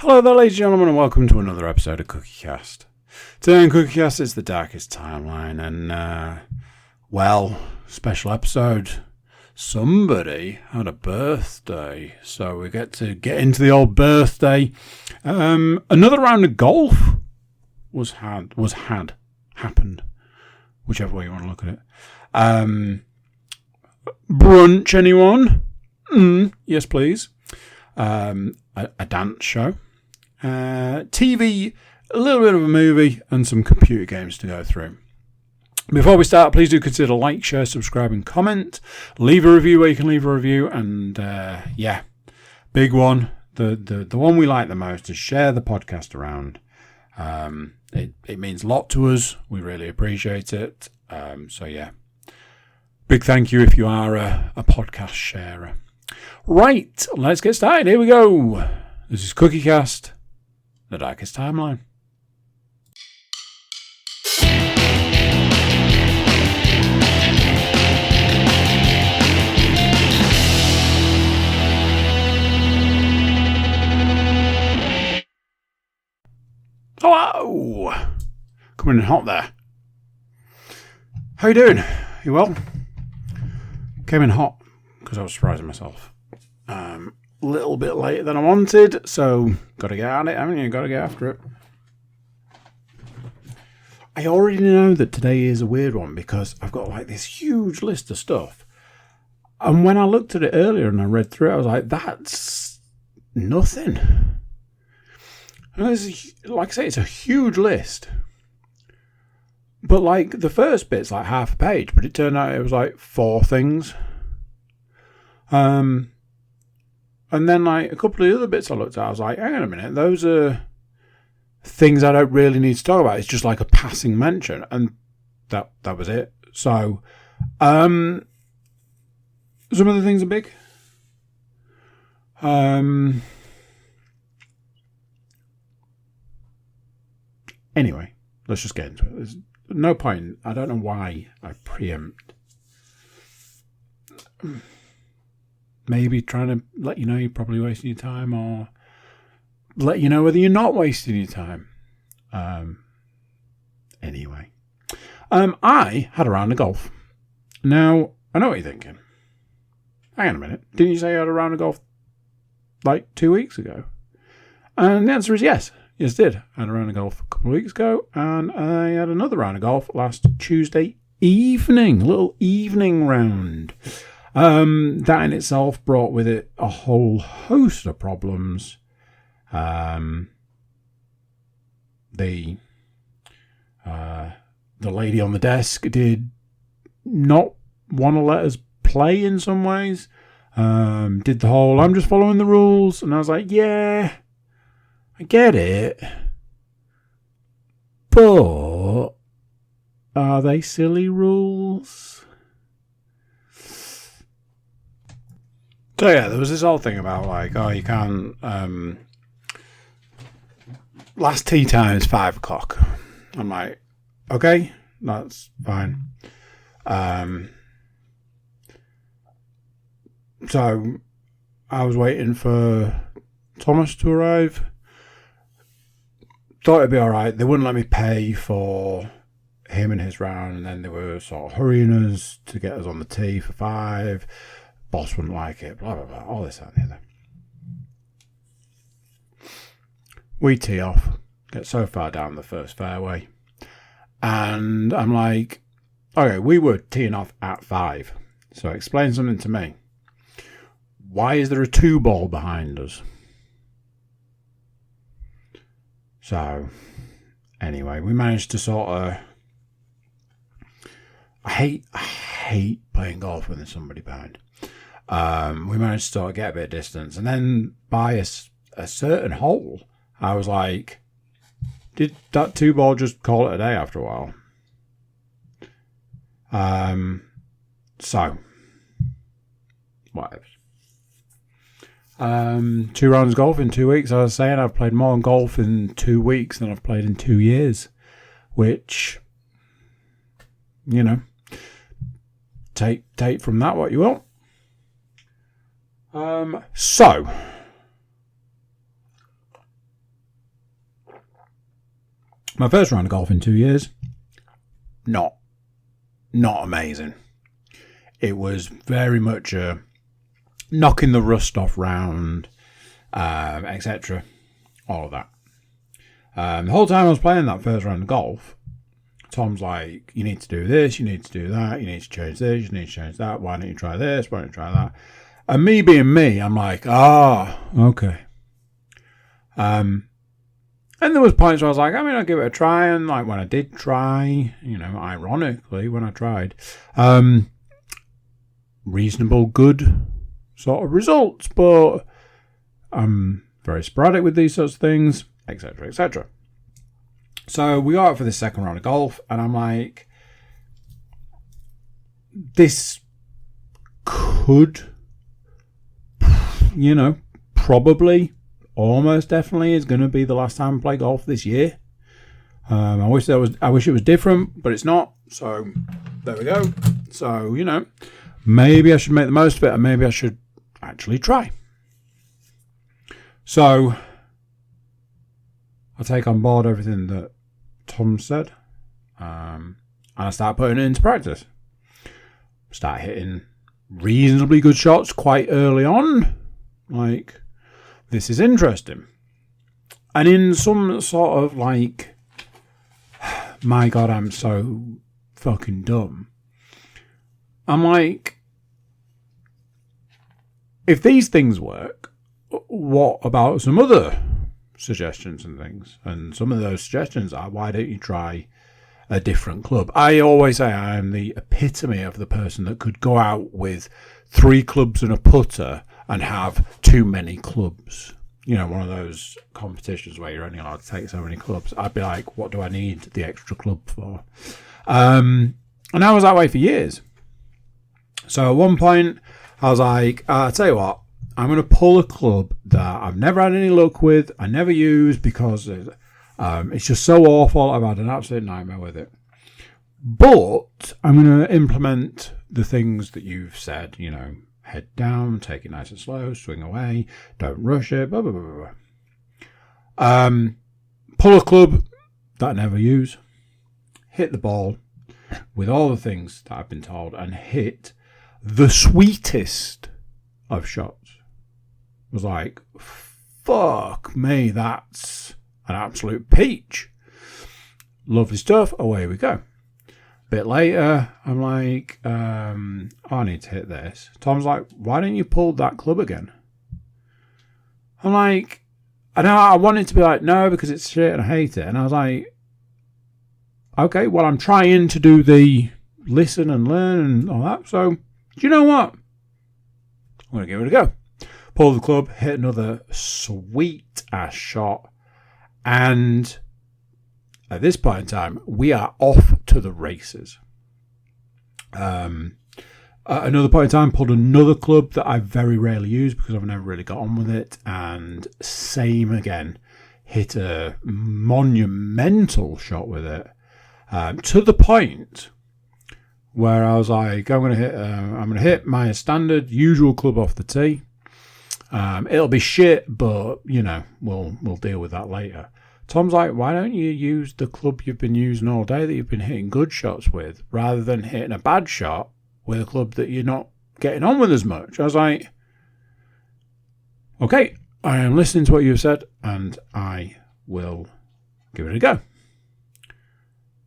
Hello there, ladies and gentlemen, and welcome to another episode of CookieCast. Today on CookieCast is the Darkest Timeline, and, special episode. Somebody had a birthday, so we get to get into the old birthday. Another round of golf happened, whichever way you want to look at it. Brunch, anyone? Yes, please. A dance show. TV, a little bit of a movie, and some computer games to go through. Before we start, please do consider like, share, subscribe, and comment. Leave a review where you can leave a review, and big one, the one we like the most is share the podcast around. It means a lot to us. We really appreciate it. Big thank you if you are a podcast sharer. Right, let's get started. Here we go. This is CookieCast, the Darkest Timeline. Hello! Coming in hot there. How you doing? You well? Came in hot because I was surprising myself. A little bit later than I wanted, so got to get at it, haven't you? Got to get after it. I already know that today is a weird one because I've got like this huge list of stuff. And when I looked at it earlier and I read through it, I was like, that's nothing. Like I say, it's a huge list. But like the first bit's like half a page, but it turned out it was like 4 things. And then like a couple of the other bits I looked at, I was like, hang on a minute, those are things I don't really need to talk about. It's just like a passing mention. And that was it. So some of the things are big. Anyway, let's just get into it. There's no point. I don't know why I preempt. Maybe trying to let you know you're probably wasting your time, or let you know whether you're not wasting your time. Anyway. I had a round of golf. Now, I know what you're thinking. Hang on a minute. Didn't you say you had a round of golf like 2 weeks ago? And the answer is yes. Yes, I did. I had a round of golf a couple of weeks ago, and I had another round of golf last Tuesday evening. A little evening round. That in itself brought with it a whole host of problems. The lady on the desk did not want to let us play in some ways. Did the whole, I'm just following the rules. And I was like, yeah, I get it. But are they silly rules? So yeah, there was this whole thing about like, oh, you can't, last tea time is 5 o'clock. I'm like, okay, that's fine. So I was waiting for Thomas to arrive. Thought it'd be alright. They wouldn't let me pay for him and his round, and then they were sort of hurrying us to get us on the tee for 5. Boss wouldn't like it, blah, blah, blah, all this, that, and the other. We tee off, get so far down the first fairway, and I'm like, okay, we were teeing off at 5, so explain something to me. Why is there a 2 ball behind us? So, anyway, we managed to sort of, I hate playing golf when there's somebody behind. We managed to sort of get a bit of distance, and then by a certain hole, I was like, did that 2 ball just call it a day after a while? So, whatever. 2 rounds of golf in 2 weeks. I was saying I've played more golf in 2 weeks than I've played in 2 years, which, you know, take from that what you will. So My first round of golf in 2 years, not amazing. It was very much a knocking the rust off round, etc. All of that. The whole time I was playing that first round of golf, Tom's like, you need to do this, you need to do that, you need to change this, you need to change that, why don't you try this, why don't you try that? And me being me, I'm like, okay. And there was points where I was like, I'll give it a try. And like when I did try, ironically, when I tried, reasonable, good sort of results. But I'm very sporadic with these sorts of things, etc., etc. So we got out for this second round of golf, and I'm like, this could, probably, almost definitely is going to be the last time I play golf this year. I wish it was different, but it's not. So there we go. So maybe I should make the most of it, and maybe I should actually try. So I take on board everything that Tom said, and I start putting it into practice. Start hitting reasonably good shots quite early on. Like, this is interesting. And in some sort of like, my God, I'm so fucking dumb. I'm like, if these things work, what about some other suggestions and things? And some of those suggestions are, why don't you try a different club? I always say I am the epitome of the person that could go out with 3 clubs and a putter and have too many clubs. One of those competitions where you're only allowed to take so many clubs. I'd be like, what do I need the extra club for? And I was that way for years. So at one point, I was like, I'll tell you what, I'm going to pull a club that I've never had any luck with, I never use because it's just so awful. I've had an absolute nightmare with it. But I'm going to implement the things that you've said, head down, take it nice and slow, swing away, don't rush it, blah, blah, blah, blah. Pull a club that I never use, hit the ball with all the things that I've been told, and hit the sweetest of shots. It was like, fuck me, that's an absolute peach. Lovely stuff, away we go. Bit later, I'm like, I need to hit this. Tom's like, why don't you pull that club again? I'm like, I know I wanted to be like, no, because it's shit and I hate it. And I was like, okay, well, I'm trying to do the listen and learn and all that. So, do you know what? I'm going to give it a go. Pull the club, hit another sweet ass shot. And at this point in time, we are off to the races. At another point in time, pulled another club that I very rarely use because I've never really got on with it. And same again, hit a monumental shot with it. To the point where I was like, I'm going to hit my standard usual club off the tee. It'll be shit, but we'll deal with that later. Tom's like, why don't you use the club you've been using all day that you've been hitting good shots with, rather than hitting a bad shot with a club that you're not getting on with as much? I was like, okay, I am listening to what you've said, and I will give it a go.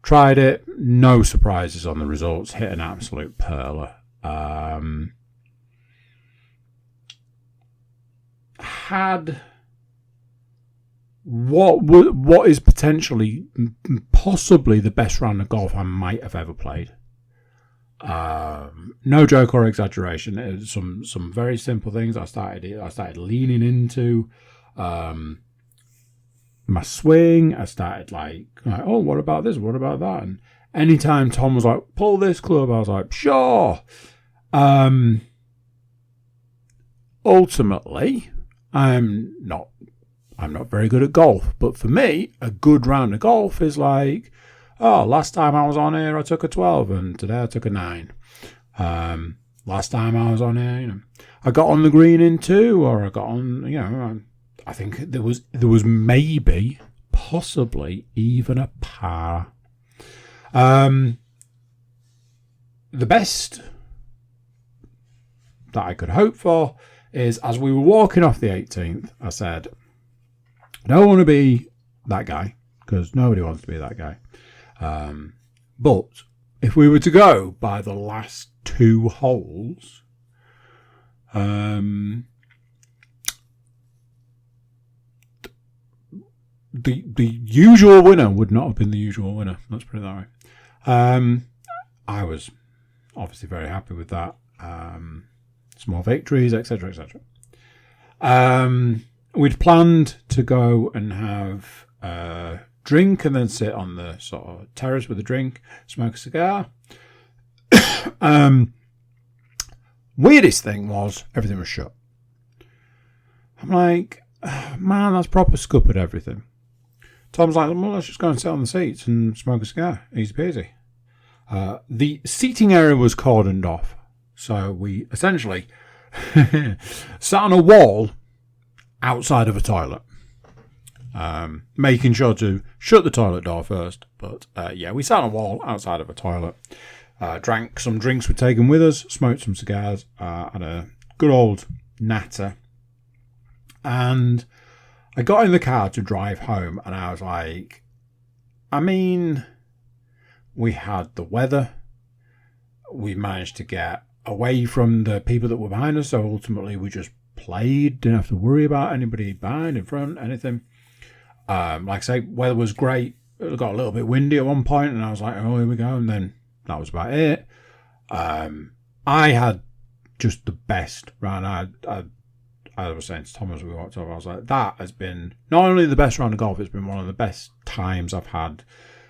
Tried it, no surprises on the results, hit an absolute perler. Had what is potentially, possibly the best round of golf I might have ever played. No joke or exaggeration. It was some very simple things I started leaning into. My swing. I started like, oh, what about this? What about that? And anytime Tom was like, pull this club, I was like, sure. Ultimately, I'm not very good at golf, but for me, a good round of golf is like, oh, last time I was on here, I took a 12, and today I took a 9. Last time I was on here, I got on the green in 2, or I got on, I think there was maybe, possibly even a par. The best that I could hope for is, as we were walking off the 18th, I said, I don't want to be that guy, because nobody wants to be that guy. But if we were to go by the last 2 holes, the usual winner would not have been the usual winner. Let's put it that way. I was obviously very happy with that. Small victories, etc., etc. We'd planned to go and have a drink and then sit on the sort of terrace with a drink, smoke a cigar. Weirdest thing was everything was shut. I'm like, man, that's proper scuppered everything. Tom's like, well, let's just go and sit on the seats and smoke a cigar. Easy peasy. The seating area was cordoned off. So we essentially sat on a wall outside of a toilet. Making sure to shut the toilet door first. But we sat on a wall outside of a toilet. Drank some drinks we'd taken with us. Smoked some cigars. Had a good old natter. And I got in the car to drive home. And I was like, I mean, we had the weather. We managed to get away from the people that were behind us. So ultimately we just played. Didn't have to worry about anybody behind, in front, anything. Like I say, weather was great. It got a little bit windy at one point, and I was like, oh, here we go. And then that was about it. I had just the best round. I was saying to Tom as we walked over, I was like, that has been not only the best round of golf, it's been one of the best times I've had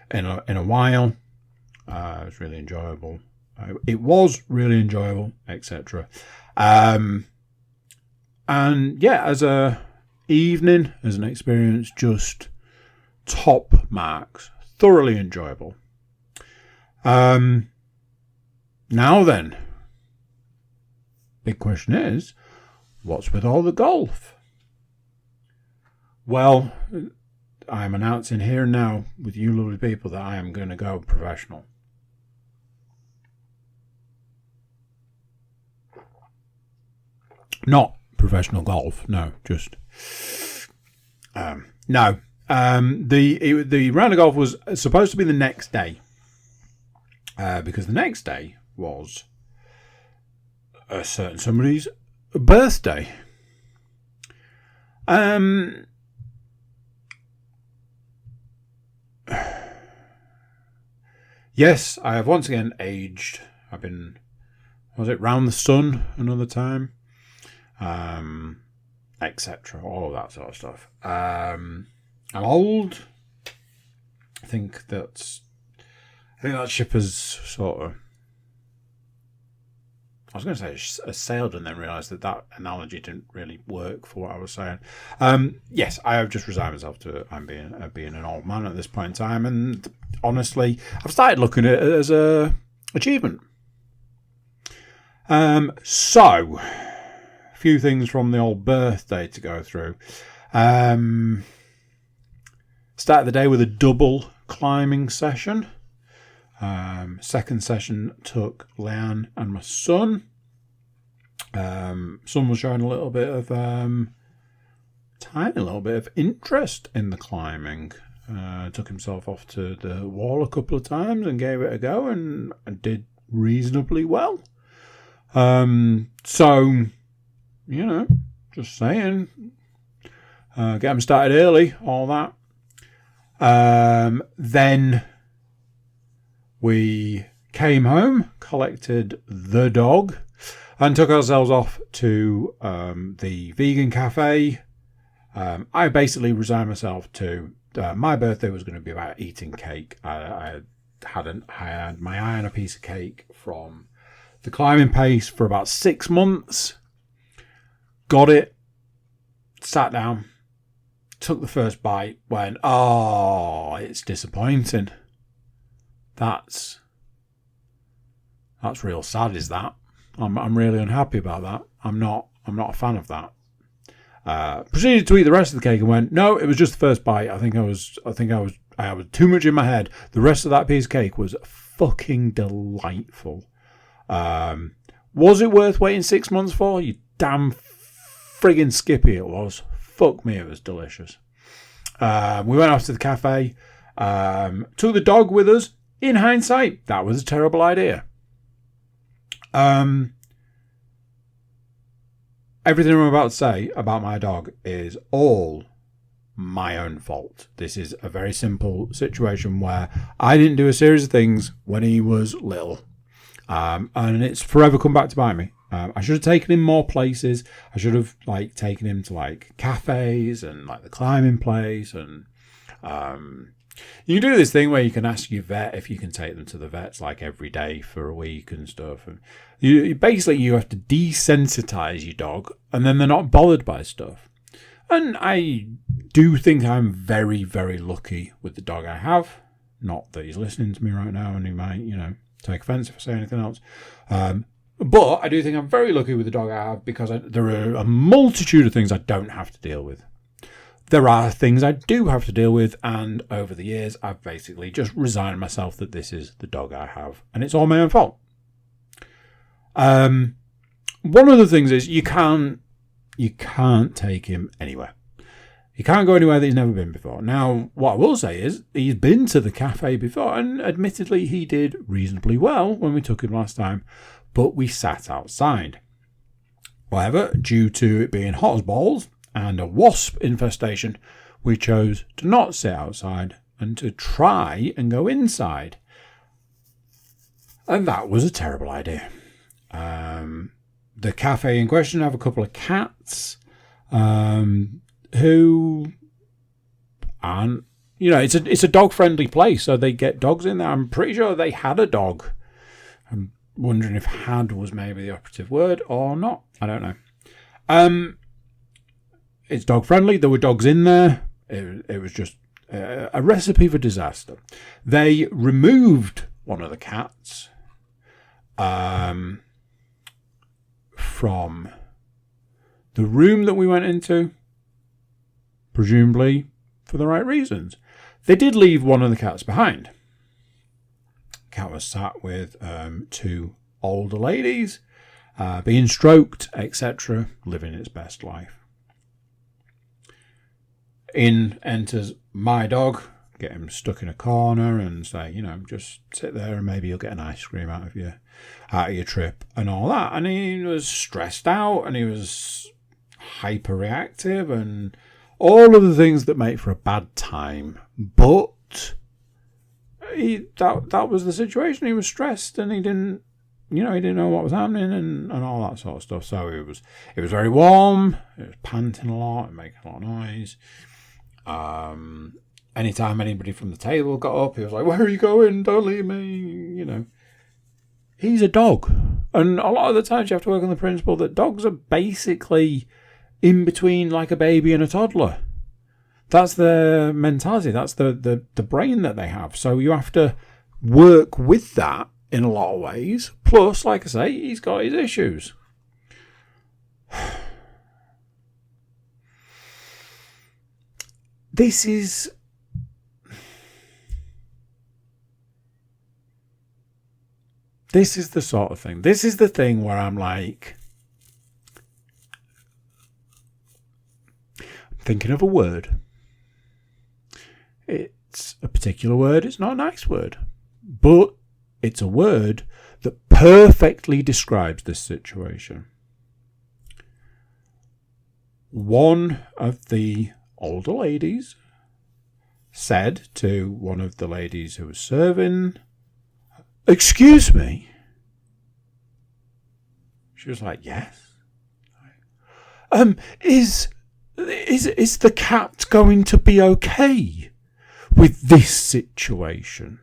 in a while. It was really enjoyable. It was really enjoyable, etc. And yeah, as a evening, as an experience, just top marks. Thoroughly enjoyable. Now then, big question is, what's with all the golf? Well, I'm announcing here and now with you lovely people that I am going to go professional. Not professional golf, no, just no. The round of golf was supposed to be the next day, because the next day was a certain somebody's birthday. Yes, I have once again aged. I've been, was it round the sun another time? Etc. All of that sort of stuff. I'm old. I think that ship has sort of, I was going to say sailed, and then realised that analogy didn't really work for what I was saying. Yes, I have just resigned myself to being an old man at this point in time, and honestly, I've started looking at it as a achievement. So, a few things from the old birthday to go through. Started the day with a double climbing session. Second session took Leanne and my son. Son was showing a little bit of tiny little bit of interest in the climbing. Took himself off to the wall a couple of times and gave it a go, and did reasonably well. So, you know, just saying, get him started early, all that. Then we came home, collected the dog, and took ourselves off to the vegan cafe. I basically resigned myself to my birthday was going to be about eating cake. I had my eye on a piece of cake from the climbing pace for about 6 months. Got it, sat down, took the first bite, went, oh, it's disappointing. That's real sad, is that? I'm really unhappy about that. I'm not a fan of that. Proceeded to eat the rest of the cake and went, no, it was just the first bite. I was too much in my head. The rest of that piece of cake was fucking delightful. Was it worth waiting 6 months for? You damn friggin' skippy it was. Fuck me, it was delicious. We went off to the cafe. Took the dog with us. In hindsight, that was a terrible idea. Everything I'm about to say about my dog is all my own fault. This is a very simple situation where I didn't do a series of things when he was little. And it's forever come back to bite me. I should have taken him more places. I should have taken him to cafes and the climbing place. And you can do this thing where you can ask your vet if you can take them to the vets every day for a week and stuff. And you have to desensitize your dog, and then they're not bothered by stuff. And I do think I'm very, very lucky with the dog I have. Not that he's listening to me right now, and he might, take offense if I say anything else. But I do think I'm very lucky with the dog I have because there are a multitude of things I don't have to deal with. There are things I do have to deal with, and over the years, I've basically just resigned myself that this is the dog I have, and it's all my own fault. One of the things is you can't take him anywhere. He can't go anywhere that he's never been before. Now, what I will say is he's been to the cafe before, and admittedly, he did reasonably well when we took him last time, but we sat outside. However, due to it being hot as balls and a wasp infestation, we chose to not sit outside and to try and go inside. And that was a terrible idea. The cafe in question have a couple of cats who aren't, it's a dog-friendly place, so they get dogs in there. I'm pretty sure they had a dog. I'm wondering if had was maybe the operative word or not. I don't know. It's dog-friendly. There were dogs in there. It was just a recipe for disaster. They removed one of the cats from the room that we went into, presumably for the right reasons. They did leave one of the cats behind. The cat was sat with two older ladies, being stroked, etc., living its best life. In enters my dog, get him stuck in a corner and say, just sit there and maybe you'll get an ice cream out of your trip and all that. And he was stressed out and he was hyperreactive and all of the things that make for a bad time. But that was the situation. He was stressed and he didn't know what was happening and all that sort of stuff. So it was very warm. It was panting a lot and making a lot of noise. Anytime anybody from the table got up, he was like, "Where are you going? Don't leave me." He's a dog. And a lot of the times you have to work on the principle that dogs are basically in between a baby and a toddler. That's their mentality. That's the brain that they have. So you have to work with that in a lot of ways. Plus, like I say, he's got his issues. This is the sort of thing. This is the thing where I'm thinking of a word. It's a particular word. It's not a nice word, but it's a word that perfectly describes this situation. One of the older ladies said to one of the ladies who was serving, "Excuse me." She was like, "Yes." Is the cat going to be okay with this situation?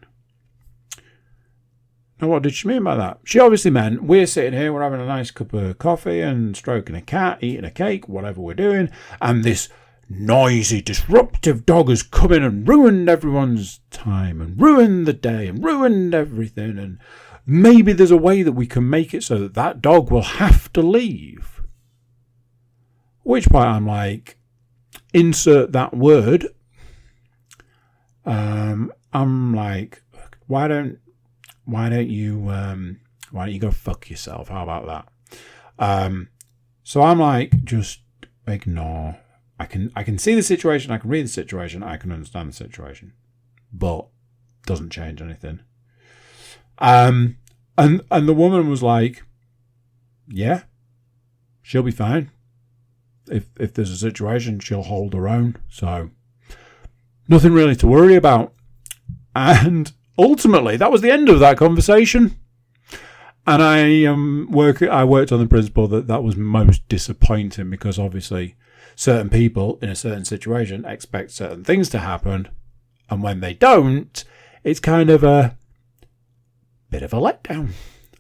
Now, what did she mean by that? She obviously meant we're sitting here, we're having a nice cup of coffee and stroking a cat, eating a cake, whatever we're doing, and this noisy, disruptive dog has come in and ruined everyone's time and ruined the day and ruined everything, and maybe there's a way that we can make it so that dog will have to leave. which point I'm like, insert that word. I'm like, why don't you go fuck yourself? How about that? So I'm like, just ignore. I can see the situation, I can read the situation, I can understand the situation, but doesn't change anything. And the woman was like, yeah, she'll be fine. If there's a situation, she'll hold her own. So nothing really to worry about. And ultimately, that was the end of that conversation. And I worked on the principle that was most disappointing, because obviously certain people in a certain situation expect certain things to happen, and when they don't, it's kind of a bit of a letdown.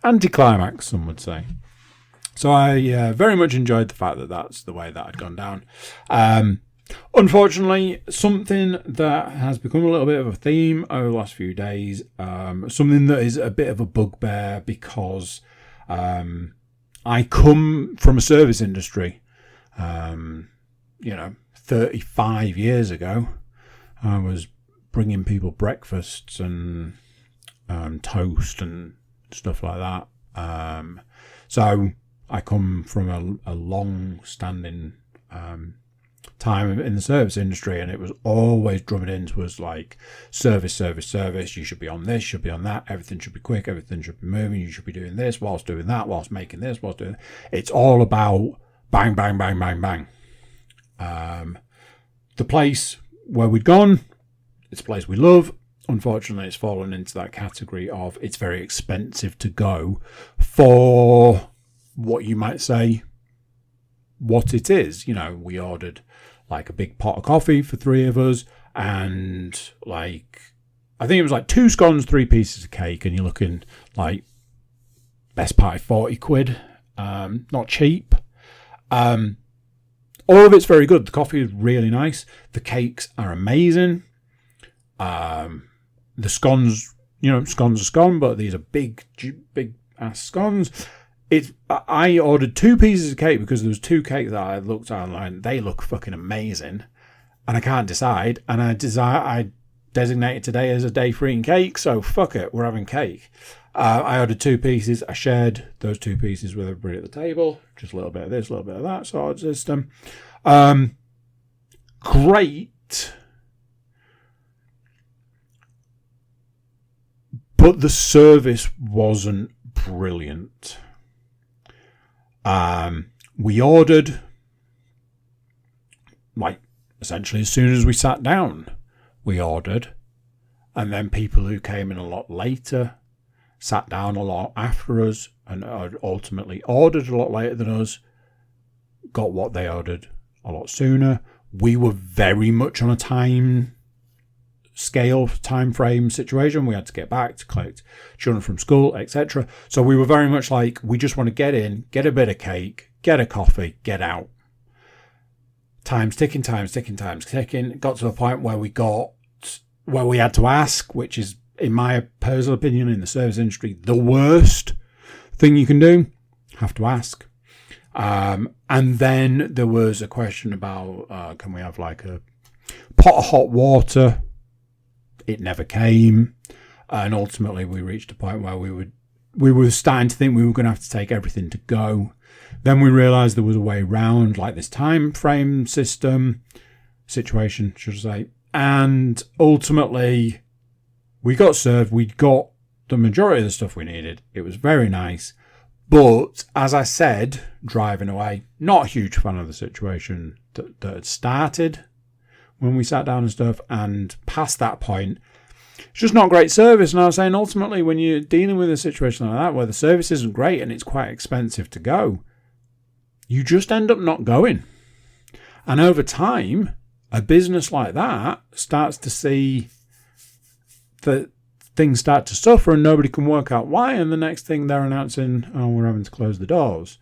Anticlimax, some would say. So I very much enjoyed the fact that that's the way that had gone down. Unfortunately, something that has become a little bit of a theme over the last few days, something that is a bit of a bugbear, because I come from a service industry. 35 years ago, I was bringing people breakfasts and toast and stuff like that. So I come from a long-standing time in the service industry, and it was always drumming into us like service. You should be on this, should be on that. Everything should be quick. Everything should be moving. You should be doing this whilst doing that, whilst making this, whilst doing. It's all about bang, bang, bang, bang, bang. The place where we'd gone, it's a place we love. Unfortunately, it's fallen into that category of it's very expensive to go for what you might say what it is. We ordered like a big pot of coffee for 3 of us, and like, I think it was like 2 scones, 3 pieces of cake, and you're looking like best part of 40 quid. Not cheap. All of it's very good. The coffee is really nice. The cakes are amazing. The scones, scones are scone, but these are big ass scones. I ordered 2 pieces of cake because there was 2 cakes that I looked at online. They look fucking amazing, and I can't decide. And I designated today as a day for eating cake, so fuck it, we're having cake. I ordered 2 pieces. I shared those 2 pieces with everybody at the table. Just a little bit of this, a little bit of that sort of system. Great. But the service wasn't brilliant. We ordered, like, essentially as soon as we sat down, we ordered. And then people who came in a lot later sat down a lot after us and ultimately ordered a lot later than us, got what they ordered a lot sooner. We were very much on a time frame situation. We had to get back to collect children from school, etc. So we were very much like, we just want to get in, get a bit of cake, get a coffee, get out. Time's ticking. Got to the point where we had to ask, which is, in my personal opinion, in the service industry, the worst thing you can do. Have to ask. And then there was a question about, can we have like a pot of hot water? It never came. And ultimately we reached a point where we were starting to think we were going to have to take everything to go. Then we realized there was a way around, like this time frame situation, should I say. And ultimately we got served. We got the majority of the stuff we needed. It was very nice. But as I said, driving away, not a huge fan of the situation that had started when we sat down and stuff. And past that point, it's just not great service. And I was saying, ultimately, when you're dealing with a situation like that, where the service isn't great and it's quite expensive to go, you just end up not going. And over time, a business like that starts to see that things start to suffer and nobody can work out why. And the next thing they're announcing, oh, we're having to close the doors.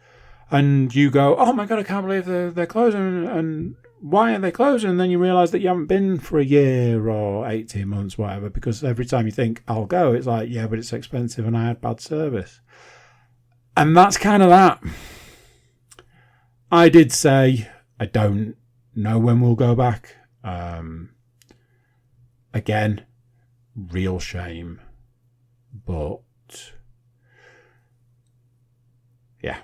And you go, oh my God, I can't believe they're closing. And why are they closing? And then you realise that you haven't been for a year or 18 months, whatever, because every time you think, I'll go, it's like, yeah, but it's expensive and I had bad service. And that's kind of that. I did say, I don't know when we'll go back. Again, real shame, but yeah.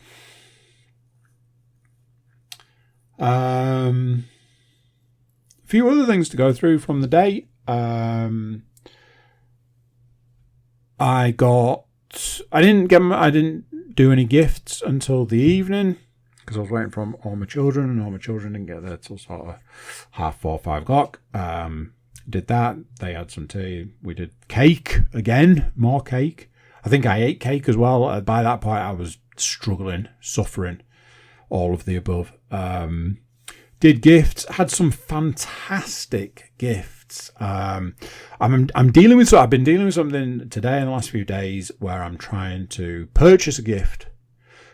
A few other things to go through from the day. I didn't do any gifts until the evening because I was waiting for all my children, and all my children didn't get there till sort of 4:30, 5 o'clock. Did that. They had some tea. We did cake again, more cake. I think I ate cake as well. By that point, I was struggling, suffering, all of the above. Did gifts. Had some fantastic gifts. I'm dealing with. So I've been dealing with something today in the last few days where I'm trying to purchase a gift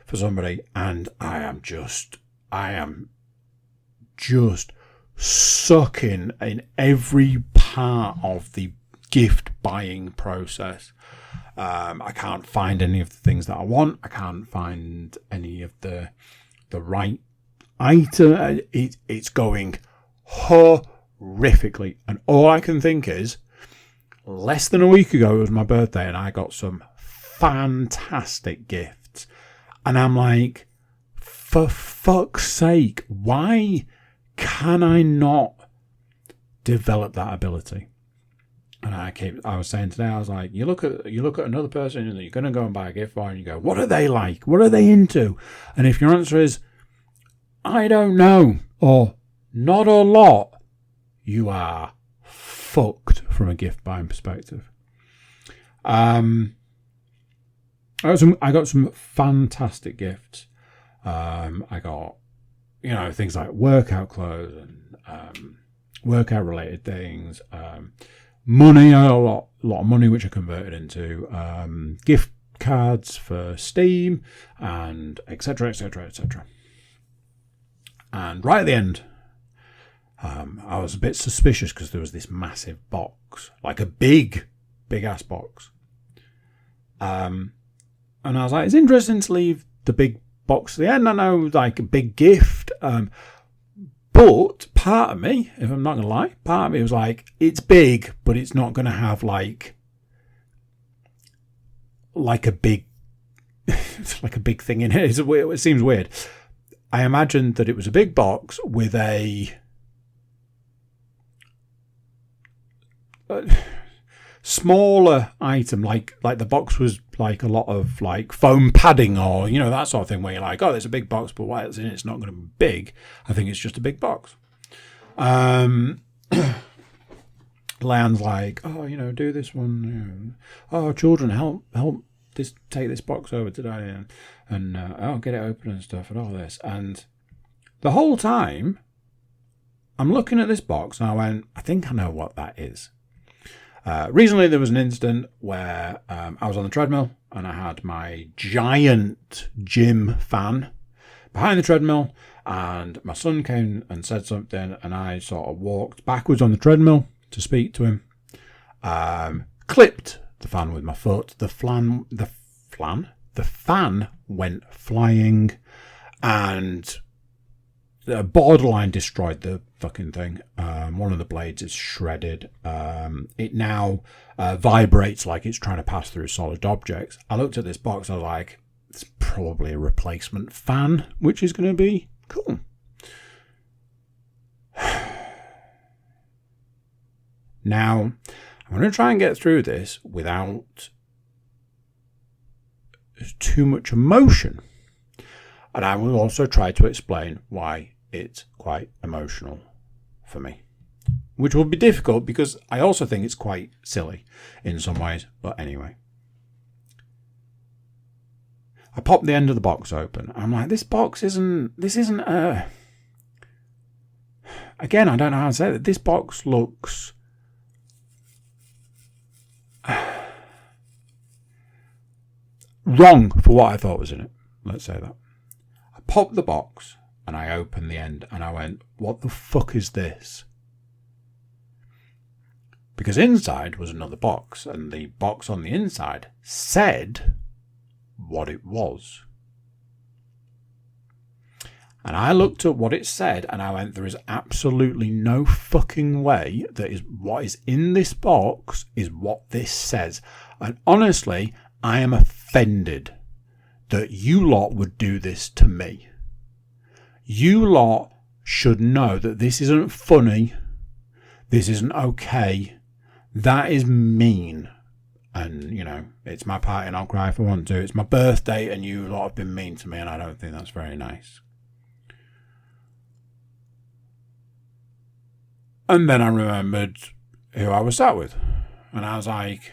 for somebody, and I am just sucking in every part of the gift buying process. I can't find any of the things that I want. I can't find any of the right item. It's going horrifically, and all I can think is, less than a week ago it was my birthday, and I got some fantastic gifts, and I'm like, for fuck's sake, why can I not develop that ability? And I was saying today, I was like, you look at another person that you're going to go and buy a gift for, and you go, what are they like? What are they into? And if your answer is, I don't know, or not a lot, you are fucked from a gift buying perspective. I got some fantastic gifts. I got, things like workout clothes and workout related things. Money, I got a lot of money which I converted into gift cards for Steam and etc. And right at the end, I was a bit suspicious because there was this massive box, like a big ass box. And I was like, it's interesting to leave the big box at the end. I know, like a big gift. But part of me, if I'm not going to lie, part of me was like, it's big, but it's not going to have like a big, like a big thing in it. It seems weird. I imagined that it was a big box with a smaller item, like the box was like a lot of like foam padding, or that sort of thing, where you're like, oh, there's a big box, but why it's in it's not going to be big. I think it's just a big box. Leanne's like, oh, do this one. Oh, children, help take this box over today, and I'll get it open and stuff, and all this. And the whole time I'm looking at this box, and I went, I think I know what that is. Recently, there was an incident where I was on the treadmill, and I had my giant gym fan behind the treadmill, and my son came and said something, and I sort of walked backwards on the treadmill to speak to him, clipped the fan with my foot. The fan went flying, and borderline destroyed the fucking thing. One of the blades is shredded. It now vibrates like it's trying to pass through solid objects. I looked at this box, I was like, it's probably a replacement fan, which is going to be cool. Now, I'm going to try and get through this without too much emotion. And I will also try to explain why it's quite emotional for me, which will be difficult because I also think it's quite silly in some ways. But anyway, I popped the end of the box open. I'm like, this isn't again, I don't know how to say that. This box looks wrong for what I thought was in it. Let's say that. I popped the box and I opened the end and I went, what the fuck is this? Because inside was another box, and the box on the inside said what it was. And I looked at what it said and I went, there is absolutely no fucking way that is what is in this box is what this says. And honestly, I am offended that you lot would do this to me. You lot should know that this isn't funny. This isn't okay. That is mean. And, you know, it's my party and I'll cry if I want to. It's my birthday and you lot have been mean to me and I don't think that's very nice. And then I remembered who I was sat with. And I was like,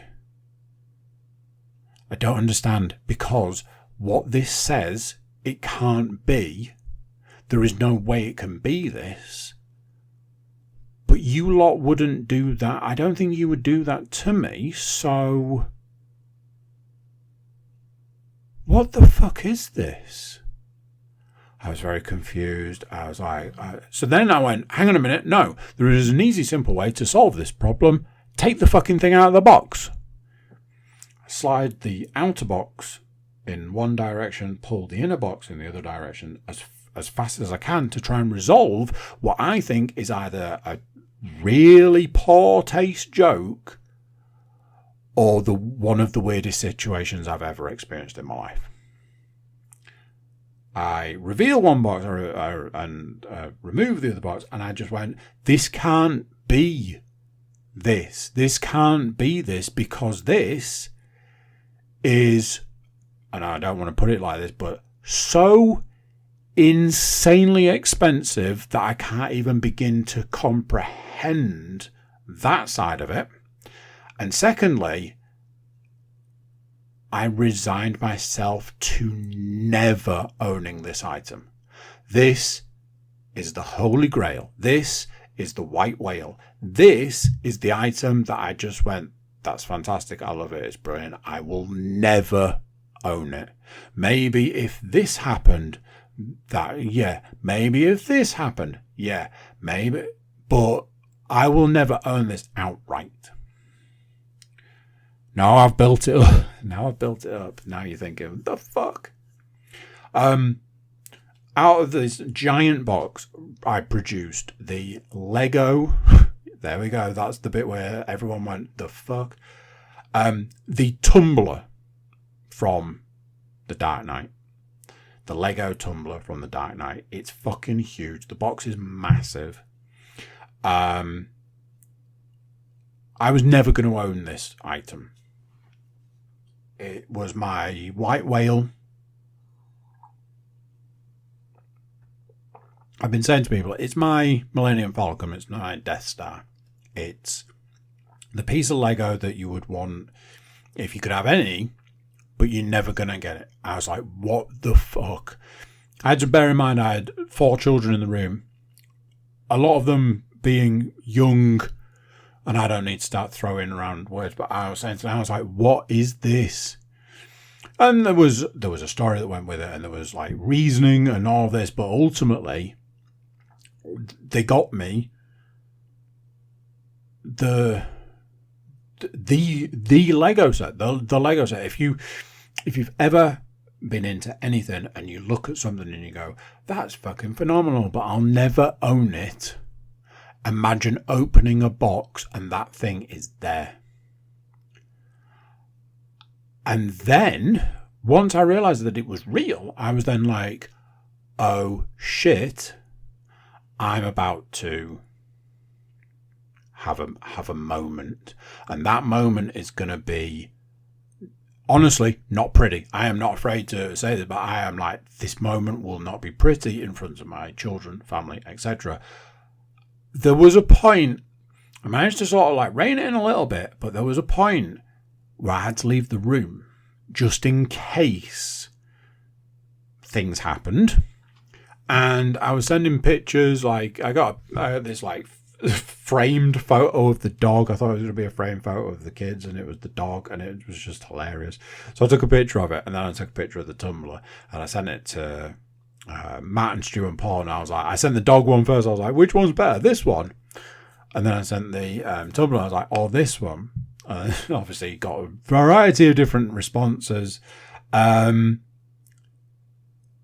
I don't understand, because what this says, it can't be. There is no way it can be this. But you lot wouldn't do that. I don't think you would do that to me. So what the fuck is this? I was very confused. I was like, so then I went, hang on a minute. No, there is an easy, simple way to solve this problem. Take the fucking thing out of the box. Slide the outer box in one direction, pull the inner box in the other direction as fast as I can to try and resolve what I think is either a really poor taste joke or one of the weirdest situations I've ever experienced in my life. I reveal one box and remove the other box, and I just went, this can't be this. This can't be this, because this is, and I don't want to put it like this, but so insanely expensive that I can't even begin to comprehend that side of it. And secondly, I resigned myself to never owning this item. This is the Holy Grail. This is the white whale. This is the item that I just went, that's fantastic. I love it. It's brilliant. I will never own it. Maybe if this happened, maybe if this happened, maybe, but I will never own this outright. Now I've built it up. Now you're thinking, the fuck? Out of this giant box, I produced the Lego. There we go. That's the bit where everyone went, the fuck? The tumbler from The Dark Knight. The Lego tumbler from The Dark Knight. It's fucking huge. The box is massive. I was never going to own this item. It was my white whale. I've been saying to people, it's my Millennium Falcon. It's not my Death Star. It's the piece of Lego that you would want if you could have any, but you're never going to get it. I was like, what the fuck? I had to bear in mind I had 4 children in the room. A lot of them being young, and I don't need to start throwing around words, but I was saying to them, I was like, what is this? And there was a story that went with it, and there was like reasoning and all of this, but ultimately they got me the Lego set, the Lego set. If you've ever been into anything and you look at something and you go, that's fucking phenomenal, but I'll never own it. Imagine opening a box and that thing is there. And then, once I realized that it was real, I was then like, oh shit, I'm about to have a moment. And that moment is going to be, honestly, not pretty. I am not afraid to say this, but I am like, this moment will not be pretty in front of my children, family, etc. There was a point, I managed to sort of like rein it in a little bit, but there was a point where I had to leave the room just in case things happened. And I was sending pictures, like I got this like framed photo of the dog. I thought it was going to be a framed photo of the kids, and it was the dog, and it was just hilarious. So I took a picture of it, and then I took a picture of the tumbler, and I sent it to Matt and Stu and Paul, and I was like, I sent the dog one first. I was like, which one's better, this one? And then I sent the tumbler. I was like, oh, this one. Obviously got a variety of different responses, and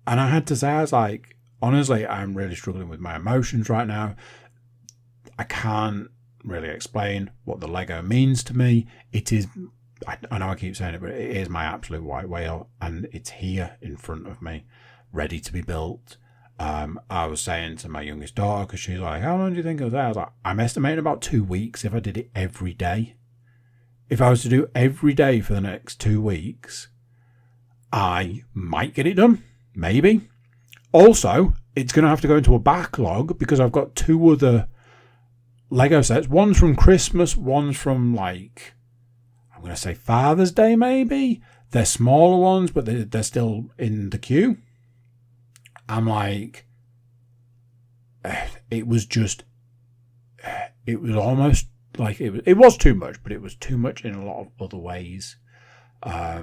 I had to say, I was like, honestly, I'm really struggling with my emotions right now. I can't really explain what the Lego means to me. It is, I know I keep saying it, but it is my absolute white whale, and it's here in front of me, ready to be built. I was saying to my youngest daughter, because she's like, how long do you think it was there? I was like, I'm estimating about 2 weeks if I did it every day. If I was to do every day for the next 2 weeks, I might get it done. Maybe. Also, it's going to have to go into a backlog because I've got 2 other Lego sets. One's from Christmas, one's from, like, I'm going to say Father's Day able. They're smaller ones, but they're still in the queue. I'm like, it was almost like it was too much, but it was too much in a lot of other ways. I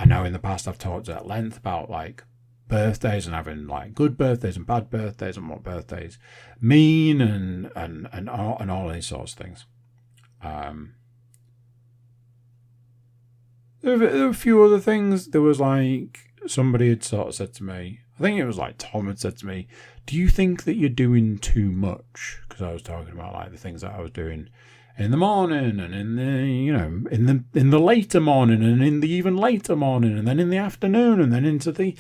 know in the past I've talked at length about like birthdays and having like good birthdays and bad birthdays and what birthdays mean and all these sorts of things. There were a few other things. There was like somebody had sort of said to me, I think it was like Tom had said to me, do you think that you're doing too much? Because I was talking about like the things that I was doing in the morning and in the, in the later morning and in the even later morning and then in the afternoon and then into the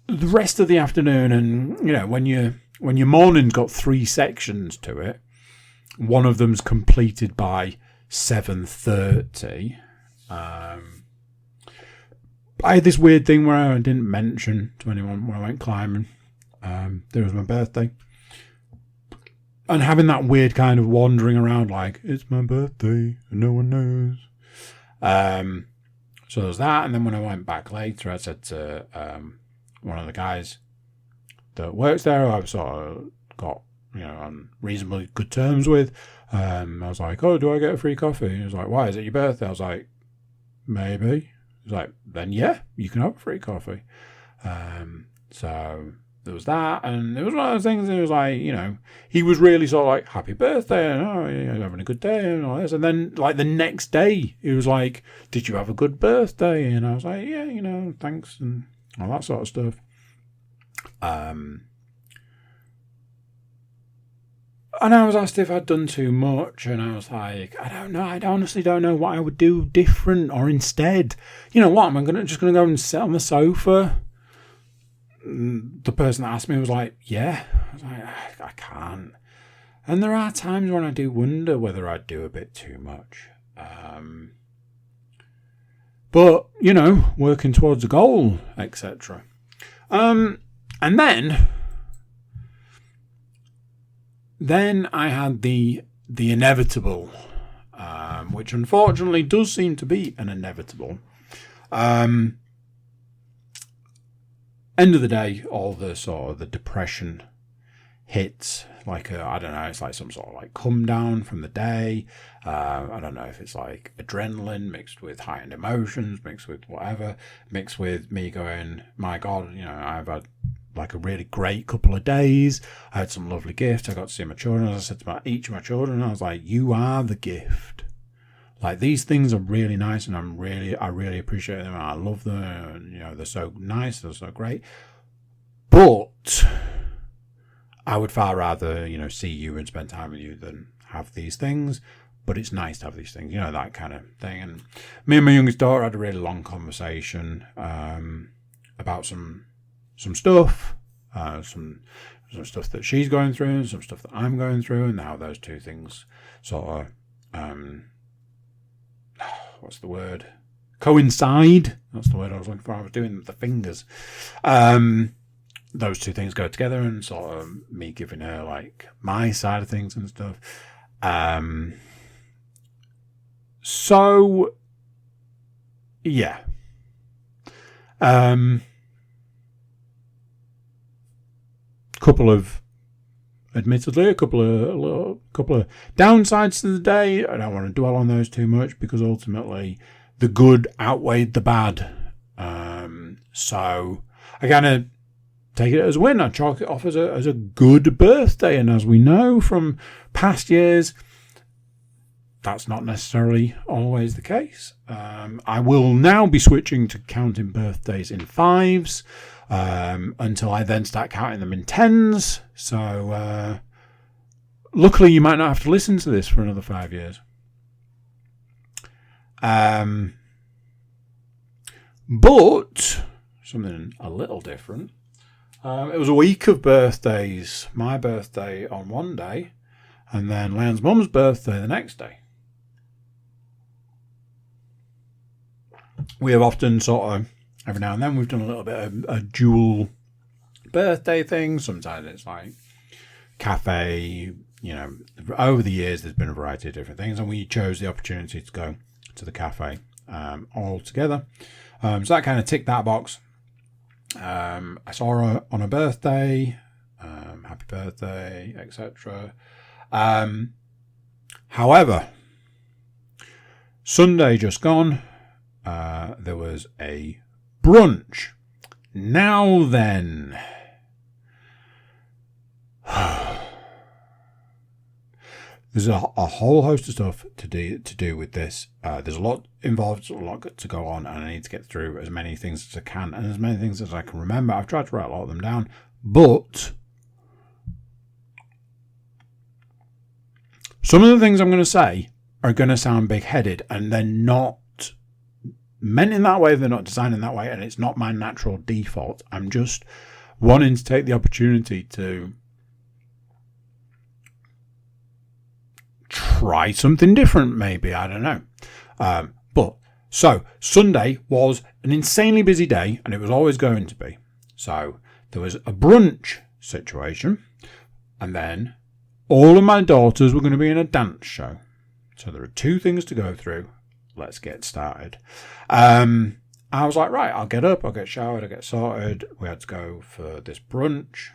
rest of the afternoon. And, when your morning's got 3 sections to it, one of them's completed by 7:30. I had this weird thing where I didn't mention to anyone when I went climbing. There was my birthday. And having that weird kind of wandering around like, it's my birthday and no one knows. So there was that. And then when I went back later, I said to one of the guys that works there, I've sort of got, on reasonably good terms with. I was like, oh, do I get a free coffee? He was like, why? Is it your birthday? I was like, maybe. He was like, then yeah, you can have a free coffee. So there was that, and it was one of those things. It was like, he was really sort of like, happy birthday, and you're having a good day, and all this. And then like the next day, he was like, did you have a good birthday? And I was like, yeah, thanks, and all that sort of stuff. And I was asked if I'd done too much, and I was like, I don't know. I honestly don't know what I would do different or instead. You know what? Am I just gonna go and sit on the sofa? The person that asked me was like, yeah. I was like, I can't. And there are times when I do wonder whether I'd do a bit too much. But, working towards a goal, etc. And then I had the inevitable, which unfortunately does seem to be an inevitable. End of the day, all the sort of the depression hits, like I don't know, it's like some sort of like come down from the day. I don't know if it's like adrenaline mixed with heightened emotions, mixed with whatever, mixed with me going, my God, I've had like a really great couple of days. I had some lovely gifts. I got to see my children. As I said to each of my children, I was like, you are the gift. Like, these things are really nice, and I really appreciate them, and I love them, and, they're so nice, they're so great. But I would far rather, see you and spend time with you than have these things. But it's nice to have these things, that kind of thing. And me and my youngest daughter had a really long conversation about some stuff, some stuff that she's going through, and some stuff that I'm going through, and how those two things sort of what's the word? Coincide. That's the word I was looking for. I was doing the fingers. Those two things go together, and sort of me giving her like my side of things and stuff. So yeah. Admittedly, a couple of downsides to the day. I don't want to dwell on those too much because ultimately the good outweighed the bad. So I kind of take it as a win. I chalk it off as a good birthday. And as we know from past years, that's not necessarily always the case. I will now be switching to counting birthdays in 5s. until I then start counting them in tens. So luckily you might not have to listen to this for another 5 years. But something a little different. It was a week of birthdays. My birthday on one day, and then Leanne's mum's birthday the next day. We have often sort of, every now and then, we've done a little bit of a dual birthday thing. Sometimes it's like cafe. You know, over the years there's been a variety of different things, and we chose the opportunity to go to the cafe all together. So that kind of ticked that box. I saw her on her birthday, happy birthday, etc. However, Sunday just gone, there was a brunch. Now then, there's a whole host of stuff to do with this. There's a lot involved, a lot to go on, and I need to get through as many things as I can and as many things as I can remember. I've tried to write a lot of them down, but some of the things I'm going to say are going to sound big-headed, and they're not meant in that way, they're not designed in that way, and it's not my natural default. I'm just wanting to take the opportunity to try something different, maybe. I don't know. So Sunday was an insanely busy day, and it was always going to be. So there was a brunch situation, and then all of my daughters were going to be in a dance show. So there are two things to go through. Let's get started. I was like, right, I'll get up, I'll get showered, I'll get sorted. We had to go for this brunch.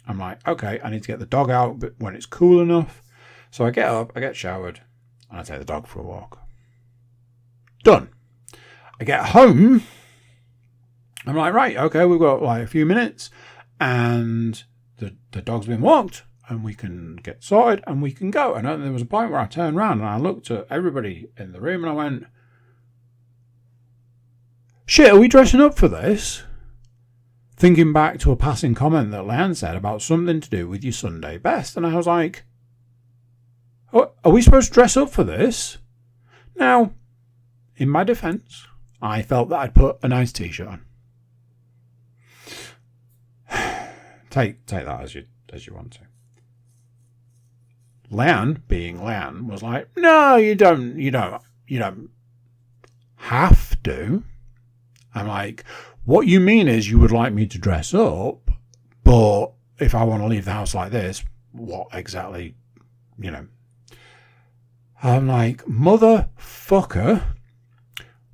I'm like, okay, I need to get the dog out, but when it's cool enough. So I get up, I get showered, and I take the dog for a walk. Done. I get home. I'm like, right, okay, we've got like a few minutes, and the dog's been walked, and we can get sorted, and we can go. And there was a point where I turned around, and I looked at everybody in the room, and I went, shit, are we dressing up for this? Thinking back to a passing comment that Leanne said about something to do with your Sunday best. And I was like, oh, are we supposed to dress up for this? Now, in my defence, I felt that I'd put a nice t-shirt on. Take that as you want to. Leanne, being Leanne, was like, no, you don't have to. I'm like, what you mean is you would like me to dress up, but if I want to leave the house like this, what exactly, I'm like, motherfucker,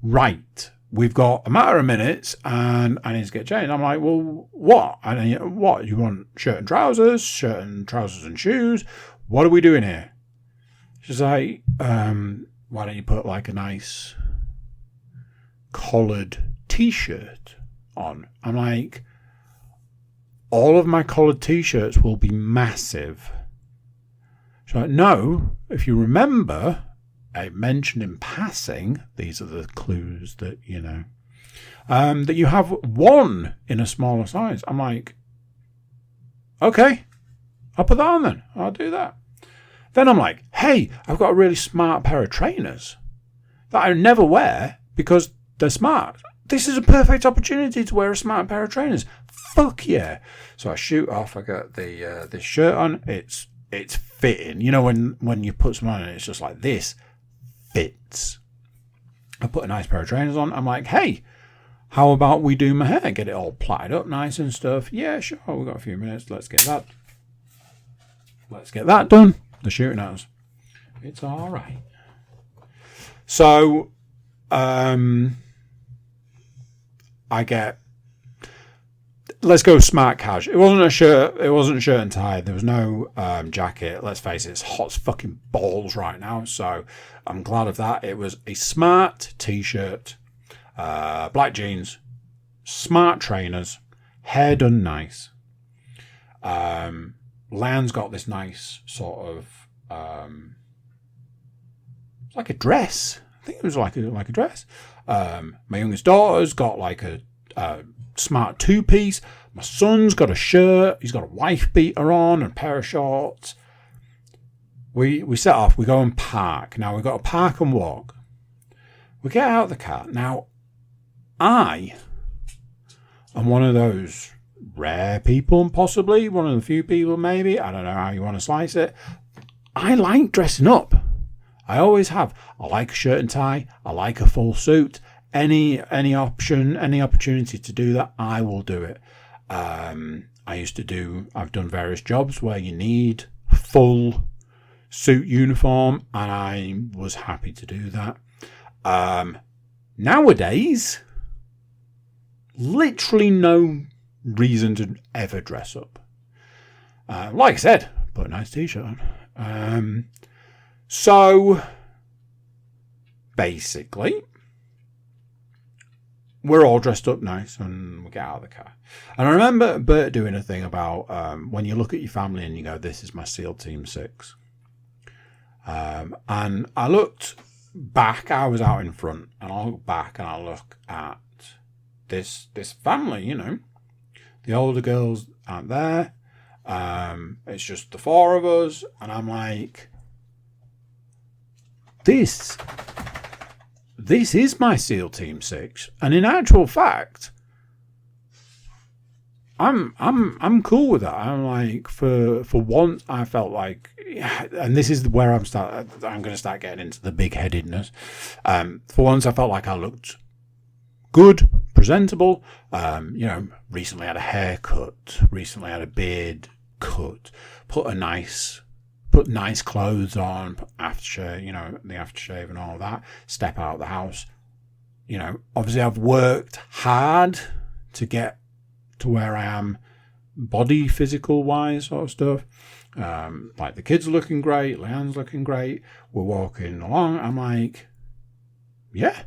right, we've got a matter of minutes and I need to get changed. I'm like, well, what? What? You want shirt and trousers and shoes? What are we doing here? She's like, why don't you put like a nice collared t-shirt on? I'm like, all of my collared t-shirts will be massive. She's like, no, if you remember, I mentioned in passing, these are the clues that, that you have one in a smaller size. I'm like, okay, I'll put that on then. I'll do that. Then I'm like, hey, I've got a really smart pair of trainers that I never wear because they're smart. This is a perfect opportunity to wear a smart pair of trainers. Fuck yeah. So I shoot off. I got this shirt on. It's fitting. When you put something on and it's just like, this fits. I put a nice pair of trainers on. I'm like, hey, how about we do my hair? Get it all plaited up nice and stuff. Yeah, sure. We've got a few minutes. Let's get that done. The shooting hours. It's all right. So, let's go smart cash. It wasn't a shirt. It wasn't shirt and tie. There was no jacket. Let's face it, it's hot as fucking balls right now. So I'm glad of that. It was a smart t-shirt, black jeans, smart trainers, hair done nice. Lan's got this nice sort of like a dress. I think it was like a dress. My youngest daughter's got like a smart two-piece. My son's got a shirt. He's got a wife beater on and a pair of shorts. We set off. We go and park. Now, we've got to park and walk. We get out of the car. Now, I am one of those rare people, possibly. One of the few people, maybe. I don't know how you want to slice it. I like dressing up. I always have. I like a shirt and tie. I like a full suit. Any opportunity to do that, I will do it. I've done various jobs where you need full suit uniform, and I was happy to do that. Nowadays, literally no reason to ever dress up. Like I said, put a nice t-shirt on. So, basically, we're all dressed up nice and we get out of the car. And I remember Bert doing a thing about when you look at your family and you go, this is my SEAL Team 6. And I looked back, I was out in front, and I look back and I look at this family, you know. The older girls aren't there. It's just the four of us. And I'm like, This is my SEAL Team 6, and in actual fact, I'm cool with that. I'm like, for once, I felt like, and this is where I'm going to start getting into the big headedness. For once, I felt like I looked good, presentable. Recently had a haircut, recently had a beard cut, put nice clothes on, aftershave, the aftershave and all that, step out of the house. Obviously I've worked hard to get to where I am body physical wise sort of stuff. Like the kids are looking great, Leanne's looking great, we're walking along. I'm like, yeah.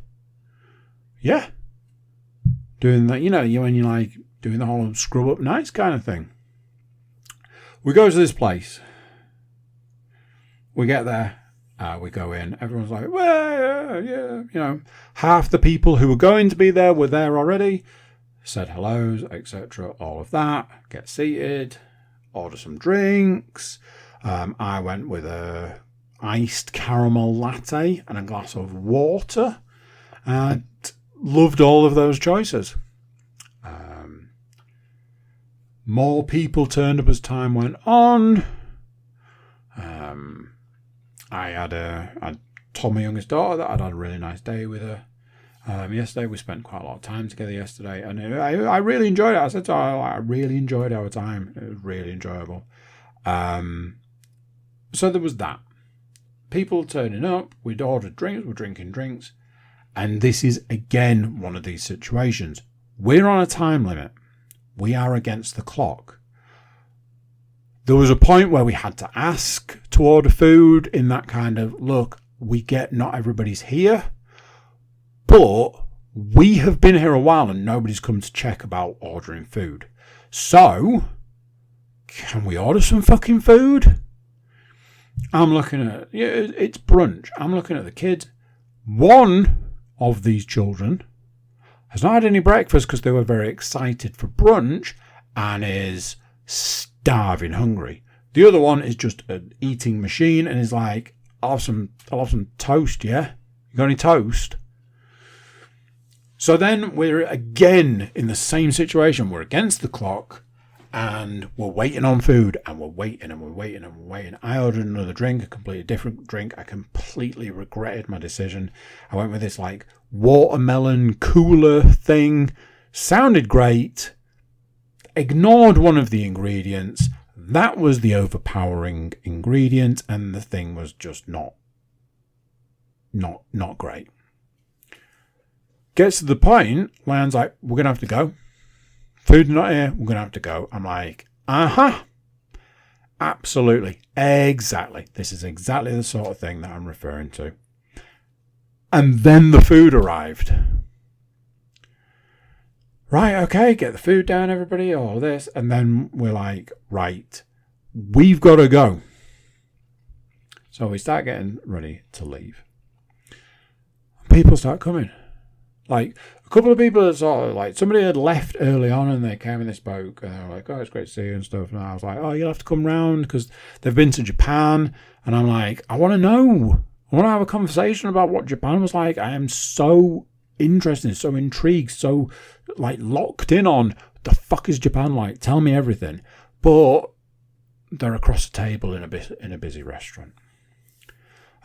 Doing that, when you're like doing the whole scrub up nice kind of thing. We go to this place. We get there, we go in, everyone's like, well, yeah, half the people who were going to be there were there already, said hellos, etc., all of that, get seated, order some drinks. I went with a iced caramel latte and a glass of water, and loved all of those choices. More people turned up as time went on. I told my youngest daughter that I'd had a really nice day with her yesterday. We spent quite a lot of time together yesterday, and I really enjoyed it. I said to her, I really enjoyed our time. It was really enjoyable. So there was that. People turning up. We'd ordered drinks. We're drinking drinks. And this is, again, one of these situations. We're on a time limit. We are against the clock. There was a point where we had to ask to order food in that kind of, look, we get not everybody's here, but we have been here a while and nobody's come to check about ordering food. So, can we order some fucking food? I'm looking at, it's brunch. I'm looking at the kids. One of these children has not had any breakfast because they were very excited for brunch and is starving hungry. The other one is just an eating machine and is like, I'll have some toast, yeah? You got any toast? So then we're again in the same situation. We're against the clock and we're waiting on food and we're waiting and we're waiting and we're waiting. I ordered another drink, a completely different drink. I completely regretted my decision. I went with this like watermelon cooler thing. Sounded great. Ignored one of the ingredients. That was the overpowering ingredient, and the thing was just not great. Gets to the point, Leanne's like, we're going to have to go. Food's not here, we're going to have to go. I'm like, absolutely, exactly. This is exactly the sort of thing that I'm referring to. And then the food arrived. Right, okay, get the food down, everybody, all this. And then we're like, right, we've got to go. So we start getting ready to leave. People start coming. Like, a couple of people had sort of, like, somebody had left early on and they came and they spoke and they were like, oh, it's great to see you and stuff. And I was like, oh, you'll have to come round because they've been to Japan. And I'm like, I want to know. I want to have a conversation about what Japan was like. I am so interested, so intrigued, so, like, locked in on the fuck is Japan like? Tell me everything. But they're across the table in a busy restaurant.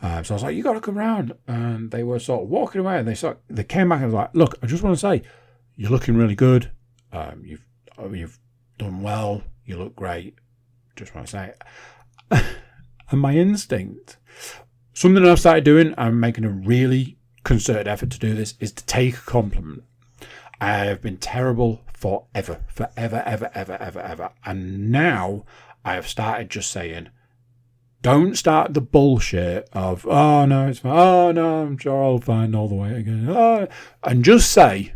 So I was like, you got to come round. And they were sort of walking away and they came back and was like, look, I just want to say, you're looking really good. You've done well. You look great. Just want to say it. And my instinct, something I've started doing, I'm making a really concerted effort to do this, is to take a compliment. I have been terrible forever. And now I have started just saying, don't start the bullshit of, oh, no, it's fine. Oh, no, I'm sure I'll find all the way again. Oh, and just say,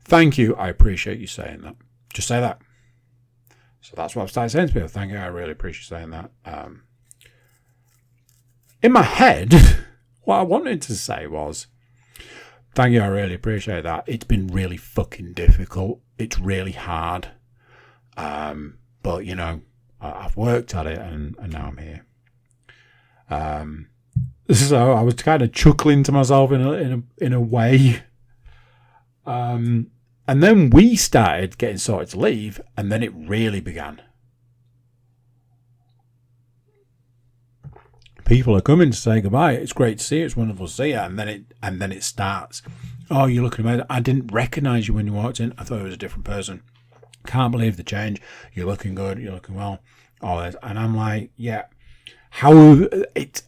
thank you. I appreciate you saying that. Just say that. So that's what I've started saying to people. Thank you. I really appreciate saying that. In my head, what I wanted to say was, thank you. I really appreciate that. It's been really fucking difficult. It's really hard. But, you know, I've worked at it and now I'm here. So I was kind of chuckling to myself in a way. And then we started getting sorted to leave, and then it really began. People are coming to say goodbye. It's great to see you. It's wonderful to see you. And then it starts. Oh, you're looking amazing. I didn't recognise you when you walked in. I thought it was a different person. Can't believe the change. You're looking good. You're looking well. All this. And I'm like, yeah. How it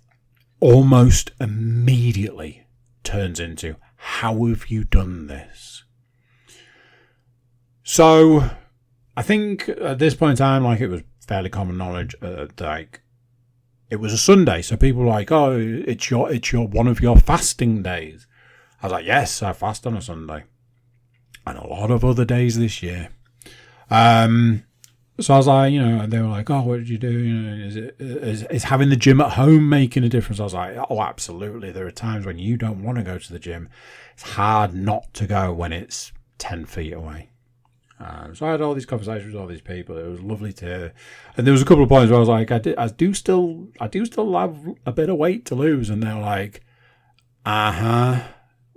almost immediately turns into, how have you done this? So I think at this point in time, like, it was fairly common knowledge, like, it was a Sunday, so people were like, oh, it's your one of your fasting days. I was like, yes, I fast on a Sunday. And a lot of other days this year. So I was like, you know, they were like, oh, what did you do? You know, is having the gym at home making a difference? I was like, oh, absolutely. There are times when you don't want to go to the gym. It's hard not to go when it's 10 feet away. So I had all these conversations with all these people. It was lovely to hear. And there was a couple of points where I was like, I do still have a bit of weight to lose. And they're like,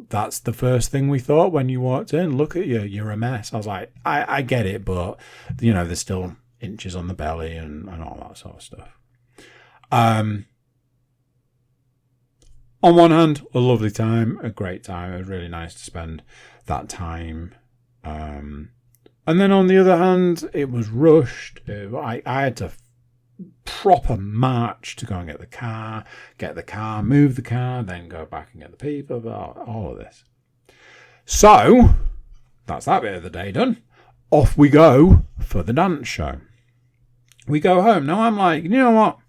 that's the first thing we thought when you walked in. Look at you, you're a mess. I was like, I get it, but, you know, there's still inches on the belly and all that sort of stuff. On one hand, a lovely time, a great time. It was really nice to spend that time. And then on the other hand, it was rushed. I had to proper march to go and get the car, move the car, then go back and get the people, all of this. So, that's that bit of the day done. Off we go for the dance show. We go home. Now I'm like, you know what?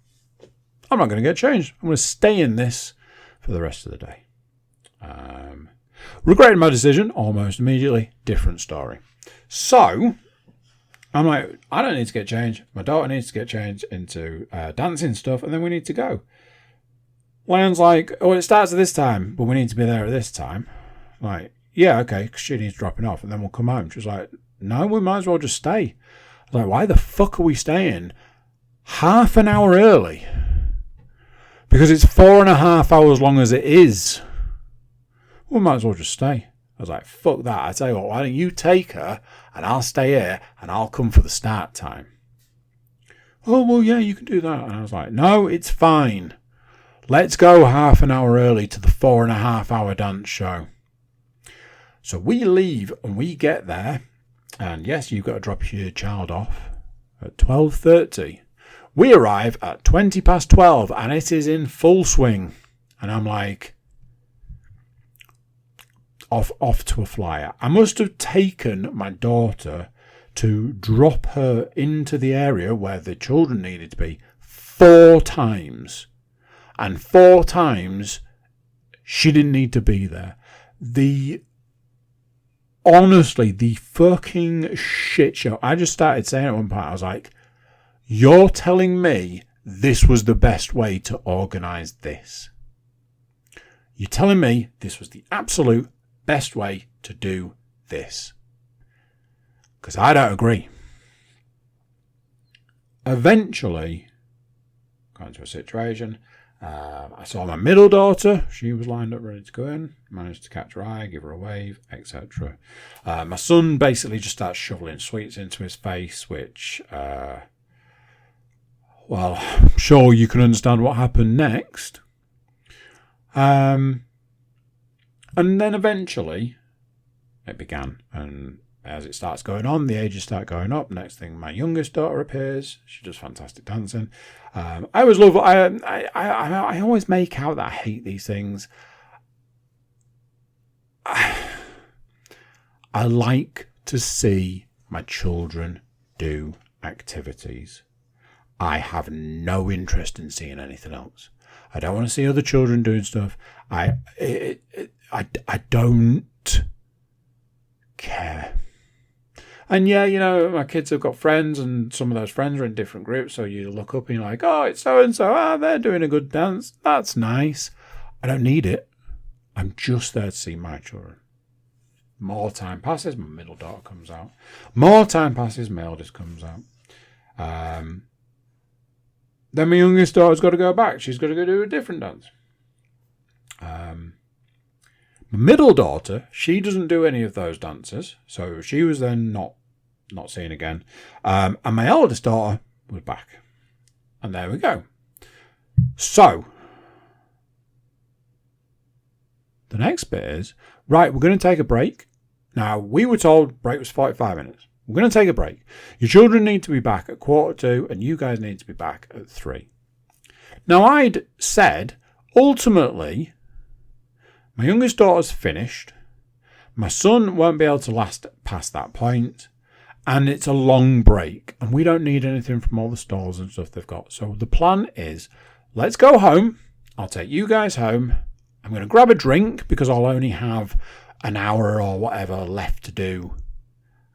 I'm not going to get changed. I'm going to stay in this for the rest of the day. Regretted my decision almost immediately. Different story. So, I'm like, I don't need to get changed. My daughter needs to get changed into dancing stuff, and then we need to go. Leon's like, oh, it starts at this time, but we need to be there at this time. Like, yeah, okay, because she needs dropping off, and then we'll come home. She's like, no, we might as well just stay. I was like, why the fuck are we staying half an hour early? Because it's 4.5 hours long as it is. We might as well just stay. I was like, fuck that. I tell you what, why don't you take her and I'll stay here and I'll come for the start time. Oh, well, yeah, you can do that. And I was like, no, it's fine. Let's go half an hour early to the 4.5 hour dance show. So we leave and we get there. And yes, you've got to drop your child off at 12:30. We arrive at 12:20 and it is in full swing. And I'm like, off to a flyer. I must have taken my daughter to drop her into the area where the children needed to be 4 times. And 4 times she didn't need to be there. Honestly, the fucking shit show. I just started saying at one point, I was like, you're telling me this was the best way to organise this? You're telling me this was the absolute best way to do this? Because I don't agree. Eventually, got into a situation. I saw my middle daughter. She was lined up ready to go in. Managed to catch her eye, give her a wave, etc. My son basically just starts shoveling sweets into his face, which, well, I'm sure you can understand what happened next. And then eventually it began. And as it starts going on, the ages start going up. Next thing, my youngest daughter appears. She does fantastic dancing. I always love. I always make out that I hate these things. I like to see my children do activities. I have no interest in seeing anything else. I don't want to see other children doing stuff. I don't care. And yeah, you know, my kids have got friends, and some of those friends are in different groups. So you look up and you're like, oh, it's so and so. They're doing a good dance. That's nice. I don't need it. I'm just there to see my children. More time passes, my middle daughter comes out. More time passes, my eldest comes out. Then my youngest daughter's got to go back. She's got to go do a different dance. My middle daughter, she doesn't do any of those dances, so she was then not seen again. And my eldest daughter was back. And there we go. So, the next bit is, right, we're going to take a break. Now, we were told break was 45 minutes. We're going to take a break. Your children need to be back at 2:45, and you guys need to be back at 3. Now, I'd said, ultimately, my youngest daughter's finished. My son won't be able to last past that point. And it's a long break. And we don't need anything from all the stalls and stuff they've got. So the plan is, let's go home. I'll take you guys home. I'm going to grab a drink because I'll only have an hour or whatever left to do.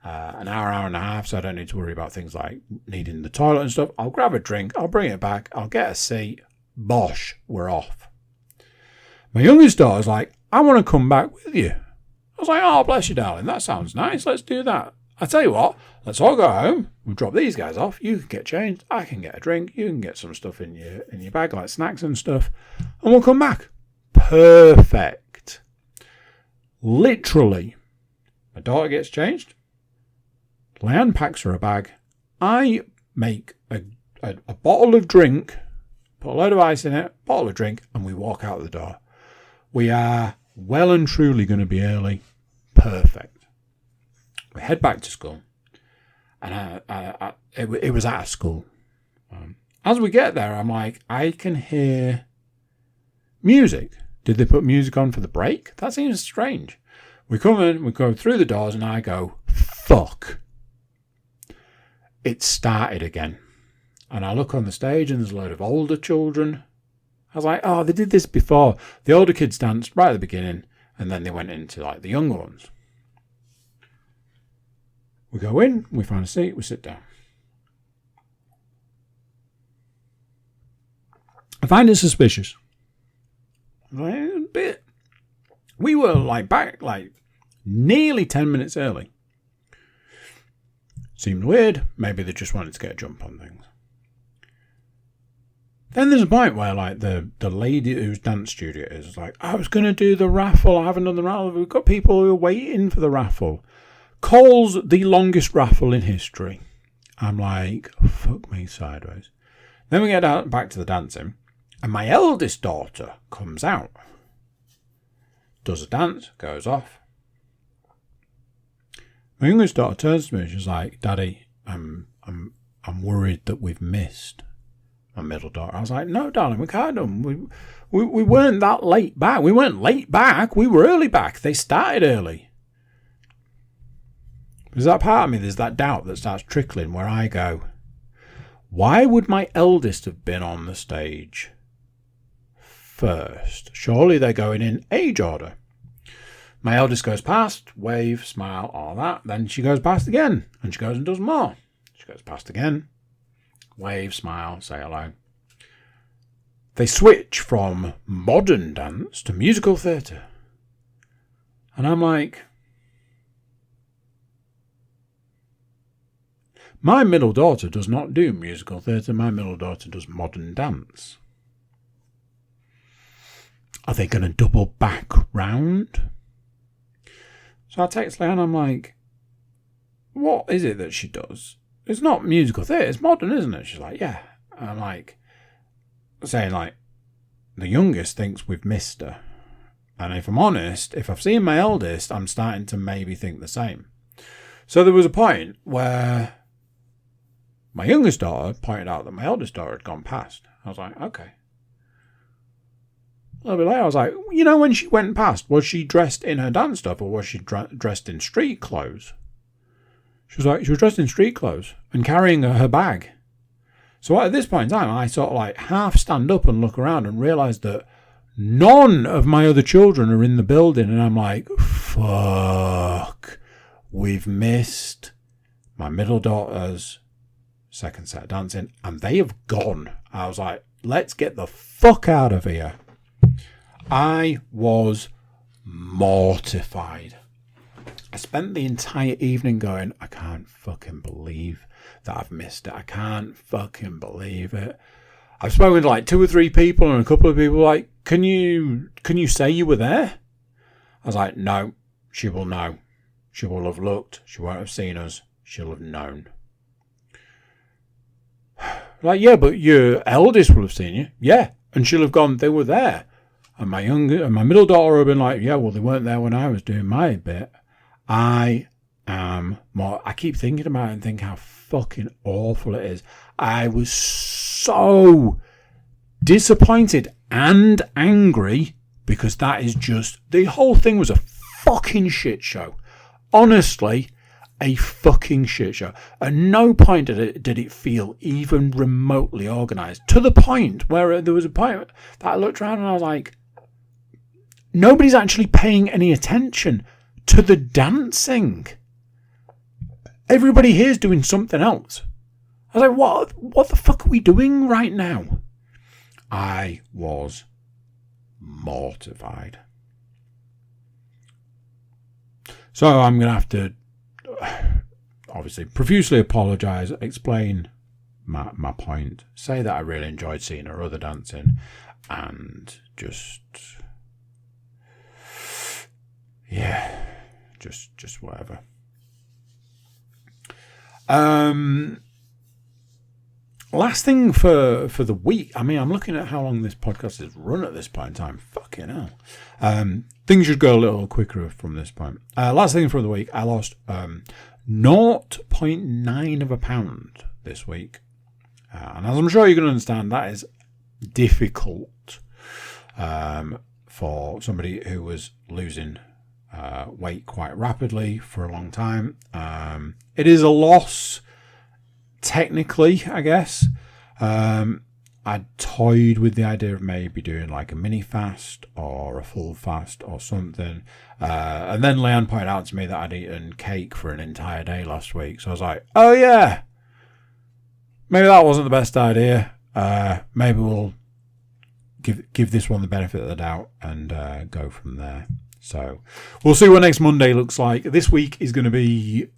An hour and a half. So I don't need to worry about things like needing the toilet and stuff. I'll grab a drink. I'll bring it back. I'll get a seat. Bosh, we're off. My youngest daughter's like, I want to come back with you. I was like, oh, bless you, darling. That sounds nice. Let's do that. I tell you what, let's all go home. We'll drop these guys off. You can get changed. I can get a drink. You can get some stuff in your bag, like snacks and stuff. And we'll come back. Perfect. Literally. My daughter gets changed. Leanne packs her a bag. I make a bottle of drink, put a load of ice in it, bottle of drink, and we walk out the door. We are well and truly going to be early. Perfect. We head back to school. And it was at school. As we get there, I'm like, I can hear music. Did they put music on for the break? That seems strange. We come in, we go through the doors, and I go, fuck. It started again. And I look on the stage, and there's a load of older children. I was like, oh, they did this before. The older kids danced right at the beginning, and then they went into like the younger ones. We go in, we find a seat, we sit down. I find it suspicious. Like, a bit. We were like back like nearly 10 minutes early. Seemed weird. Maybe they just wanted to get a jump on things. Then there's a point where like the lady whose dance studio is like, I was going to do the raffle. I haven't done the raffle. We've got people who are waiting for the raffle. Calls the longest raffle in history. I'm like, fuck me sideways. Then we get out back to the dancing. And my eldest daughter comes out. Does a dance. Goes off. My youngest daughter turns to me and she's like, Daddy, I'm worried that we've missed my middle daughter. I was like, no, darling, we can't do them. We weren't that late back. We weren't late back. We were early back. They started early. There's that part of me, there's that doubt that starts trickling where I go, why would my eldest have been on the stage first? Surely they're going in age order. My eldest goes past, wave, smile, all that. Then she goes past again, and she goes and does more. She goes past again, wave, smile, say hello. They switch from modern dance to musical theatre. And I'm like, my middle daughter does not do musical theatre. My middle daughter does modern dance. Are they going to double back round? So I text Leanne, I'm like, what is it that she does? It's not musical theatre, it's modern, isn't it? She's like, yeah. And I'm like, saying like, the youngest thinks we've missed her. And if I'm honest, if I've seen my eldest, I'm starting to maybe think the same. So there was a point where my youngest daughter pointed out that my eldest daughter had gone past. I was like, okay. A little bit later, I was like, you know, when she went past, was she dressed in her dance stuff or was she dressed in street clothes? She was like, she was dressed in street clothes and carrying her bag. So at this point in time, I sort of like half stand up and look around and realise that none of my other children are in the building. And I'm like, fuck, we've missed my middle daughter's second set of dancing and they have gone. I was like, let's get the fuck out of here. I was mortified. I spent the entire evening going, I can't fucking believe that I've missed it. I can't fucking believe it. I've spoken to like 2 or 3 people and a couple of people like, can you say you were there? I was like, no, she will know. She will have looked. She won't have seen us. She'll have known. Like, yeah, but your eldest will have seen you. Yeah. And she'll have gone, they were there. And my middle daughter would have been like, yeah, well, they weren't there when I was doing my bit. I keep thinking about it and think how fucking awful it is. I was so disappointed and angry because that is just, the whole thing was a fucking shit show. Honestly, a fucking shit show. At no point did it feel even remotely organised. To the point where there was a point that I looked around and I was like, nobody's actually paying any attention to the dancing. Everybody here's doing something else. I was like, what the fuck are we doing right now? I was mortified. So I'm going to have to obviously profusely apologise, explain my point, say that I really enjoyed seeing her other dancing, and just whatever. Last thing for the week. I mean, I'm looking at how long this podcast has run at this point in time. Fucking hell. Things should go a little quicker from this point. Last thing for the week. I lost 0.9 of a pound this week. And as I'm sure you can understand, that is difficult for somebody who was losing weight quite rapidly for a long time. It is a loss, technically, I guess. I toyed with the idea of maybe doing like a mini fast or a full fast or something. And then Leanne pointed out to me that I'd eaten cake for an entire day last week. So I was like, oh yeah, maybe that wasn't the best idea. Maybe we'll give this one the benefit of the doubt and go from there. So we'll see what next Monday looks like. This week is going to be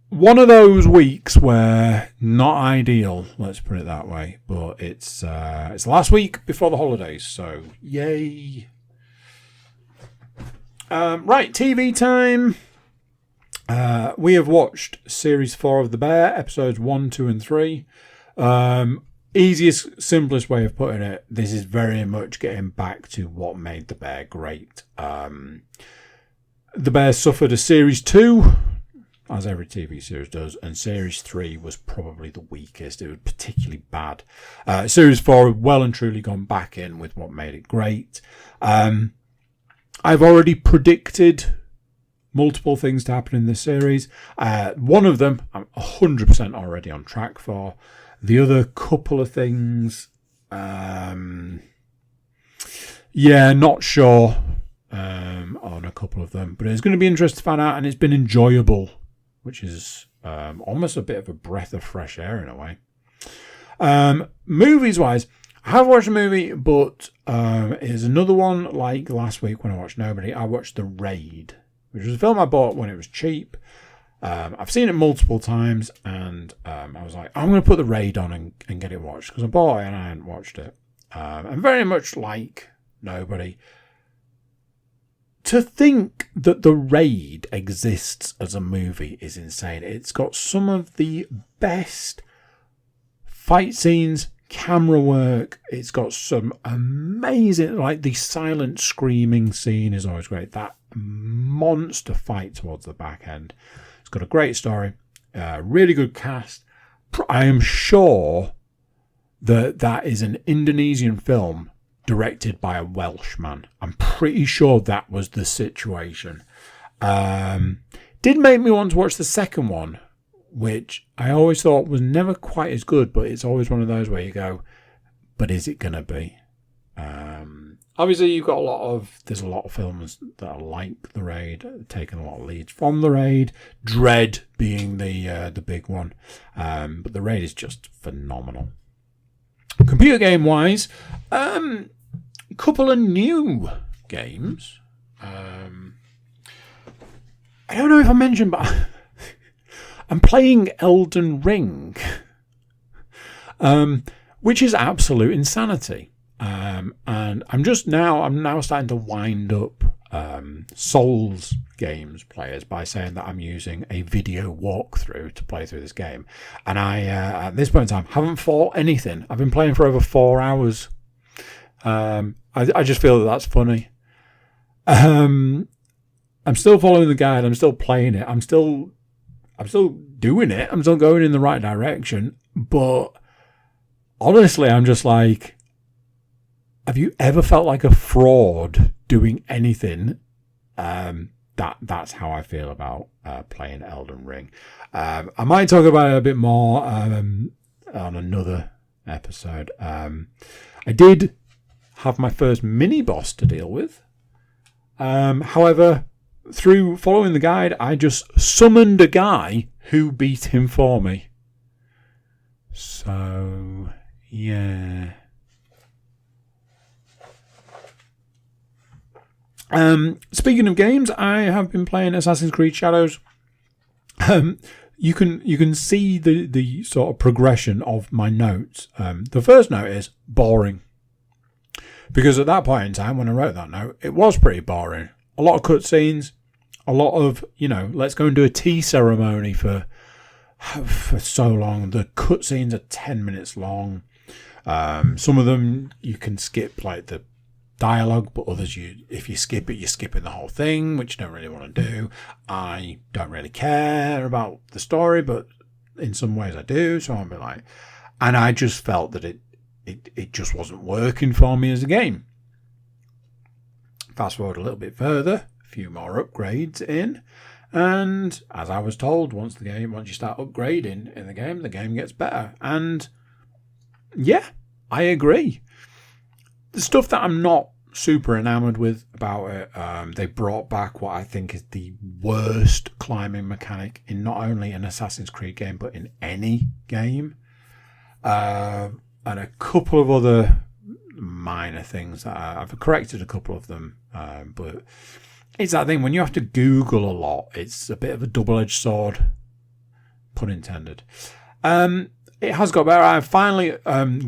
one of those weeks where not ideal, let's put it that way. But it's the last week before the holidays, so yay. Right, TV time. We have watched Series 4 of The Bear, episodes 1, 2 and 3. Easiest, simplest way of putting it, this is very much getting back to what made The Bear great. The Bear suffered a Series 2, as every TV series does, and Series 3 was probably the weakest. It was particularly bad. Series 4 well and truly gone back in with what made it great. I've already predicted multiple things to happen in this series. One of them I'm 100% already on track for. The other couple of things, not sure on a couple of them, but it's going to be interesting to find out, and it's been enjoyable, which is almost a bit of a breath of fresh air in a way. Movies-wise, I have watched a movie, but it's another one like last week when I watched Nobody. I watched The Raid, which was a film I bought when it was cheap. I've seen it multiple times, and I was like, I'm going to put The Raid on and get it watched, because I bought it and I hadn't watched it. And very much like Nobody, to think that The Raid exists as a movie is insane. It's got some of the best fight scenes, camera work. It's got some amazing, like the silent screaming scene is always great. That monster fight towards the back end. It's got a great story, really good cast. I am sure that is an Indonesian film directed by a Welshman. I'm pretty sure that was the situation. Did make me want to watch the second one, which I always thought was never quite as good, but it's always one of those where you go, but is it going to be? Obviously, you've got there's a lot of films that are like The Raid, taking a lot of leads from The Raid, Dread being the big one. But The Raid is just phenomenal. Computer game wise, couple of new games. I don't know if I mentioned, but I'm playing Elden Ring, which is absolute insanity. And I'm now starting to wind up Souls games players by saying that I'm using a video walkthrough to play through this game. And I, at this point in time, haven't fought anything. I've been playing for over 4 hours. I just feel that that's funny. I'm still following the guide. I'm still playing it. I'm still doing it. I'm still going in the right direction. But honestly, I'm just like, have you ever felt like a fraud doing anything? That's how I feel about playing Elden Ring. I might talk about it a bit more on another episode. I did have my first mini boss to deal with. However, through following the guide, I just summoned a guy who beat him for me. So, yeah. Speaking of games, I have been playing Assassin's Creed Shadows. You can see the sort of progression of my notes. The first note is boring. Because at that point in time, when I wrote that note, it was pretty boring. A lot of cutscenes, a lot of, let's go and do a tea ceremony for so long. The cutscenes are 10 minutes long. Some of them you can skip, like the dialogue, but others, if you skip it, you're skipping the whole thing, which you don't really want to do. I don't really care about the story, but in some ways I do. So I'll be like, and I just felt that it just wasn't working for me as a game. Fast forward a little bit further, a few more upgrades in, and as I was told, once you start upgrading in the game gets better. And yeah, I agree. The stuff that I'm not super enamored with about it, they brought back what I think is the worst climbing mechanic in not only an Assassin's Creed game, but in any game. And a couple of other minor things that I've corrected a couple of them, but it's that thing when you have to Google a lot, it's a bit of a double-edged sword, pun intended. It has got better. I finally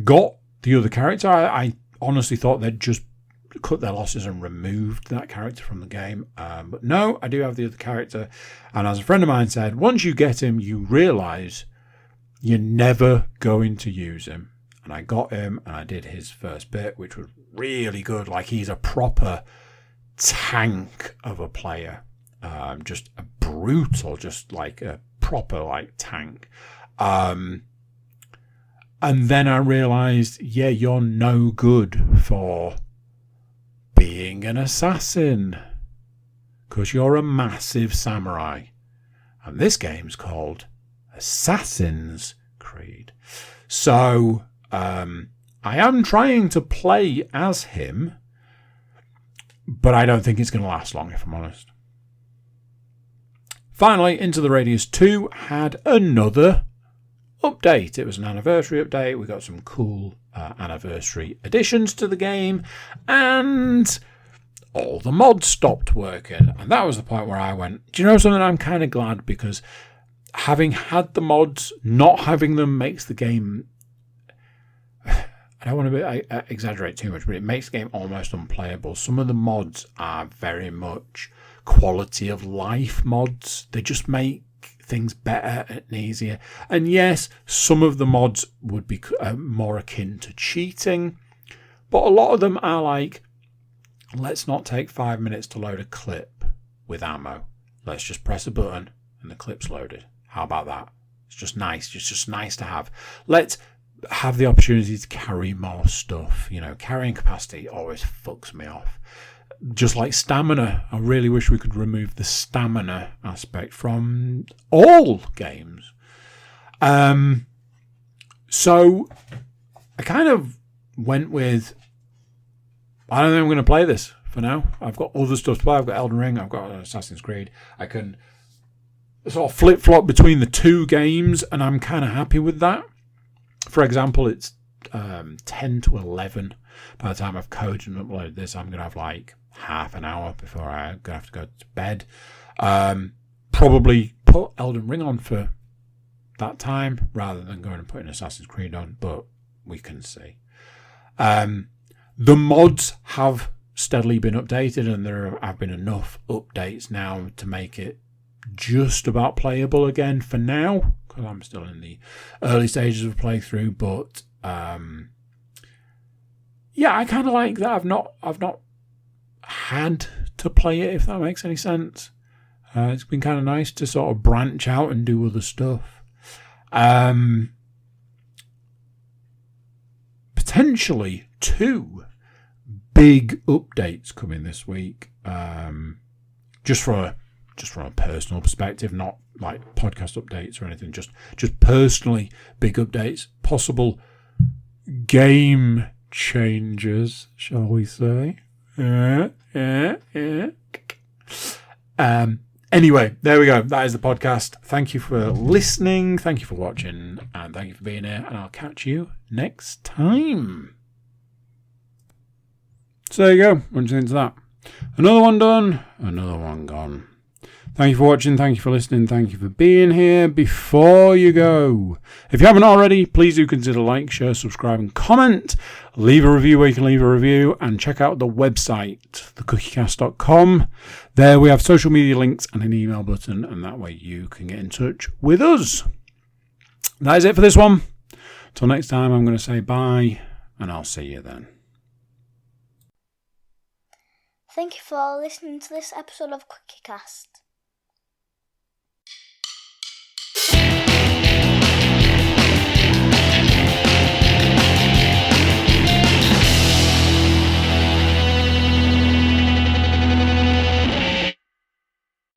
got the other character. I honestly thought they'd just cut their losses and removed that character from the game, but no, I do have the other character, and as a friend of mine said, once you get him, you realise you're never going to use him. And I got him, and I did his first bit, which was really good. Like, he's a proper tank of a player. Just a brutal, just like a proper, tank. And then I realised, yeah, you're no good for being an assassin. Because you're a massive samurai. And this game's called Assassin's Creed. So I am trying to play as him, but I don't think it's going to last long, if I'm honest. Finally, Into the Radius 2 had another update. It was an anniversary update. We got some cool anniversary additions to the game, and all the mods stopped working. And that was the point where I went, do you know something? I'm kind of glad, because having had the mods, not having them makes the game... I don't want to exaggerate too much, but it makes the game almost unplayable. Some of the mods are very much quality of life mods. They just make things better and easier. And yes, some of the mods would be more akin to cheating, but a lot of them are like, let's not take 5 minutes to load a clip with ammo. Let's just press a button and the clip's loaded. How about that? It's just nice. It's just nice to have. Let's have the opportunity to carry more stuff. You know, carrying capacity always fucks me off. Just like stamina. I really wish we could remove the stamina aspect from all games. So I kind of went with, I don't think I'm going to play this for now. I've got other stuff to play. I've got Elden Ring. I've got Assassin's Creed. I can sort of flip-flop between the two games, and I'm kind of happy with that. For example, it's 10 to 11. By the time I've coded and uploaded this, I'm going to have like half an hour before I'm going to have to go to bed. Probably put Elden Ring on for that time rather than going and putting Assassin's Creed on, but we can see. The mods have steadily been updated, and there have been enough updates now to make it just about playable again for now, because I'm still in the early stages of playthrough. But yeah, I kind of like that. I've not had to play it, if that makes any sense. It's been kind of nice to sort of branch out and do other stuff. Potentially 2 big updates coming this week. Just from a personal perspective, not like podcast updates or anything. Just personally big updates. Possible game changes, shall we say? Anyway, there we go. That is the podcast. Thank you for listening. Thank you for watching, and thank you for being here. And I'll catch you next time. So there you go. What do you think to that? Another one done. Another one gone. Thank you for watching. Thank you for listening. Thank you for being here. Before you go, if you haven't already, please do consider like, share, subscribe, and comment. Leave a review where you can leave a review, and check out the website, thecookiecast.com. There we have social media links and an email button, and that way you can get in touch with us. That is it for this one. Till next time, I'm going to say bye, and I'll see you then. Thank you for listening to this episode of CookieCast.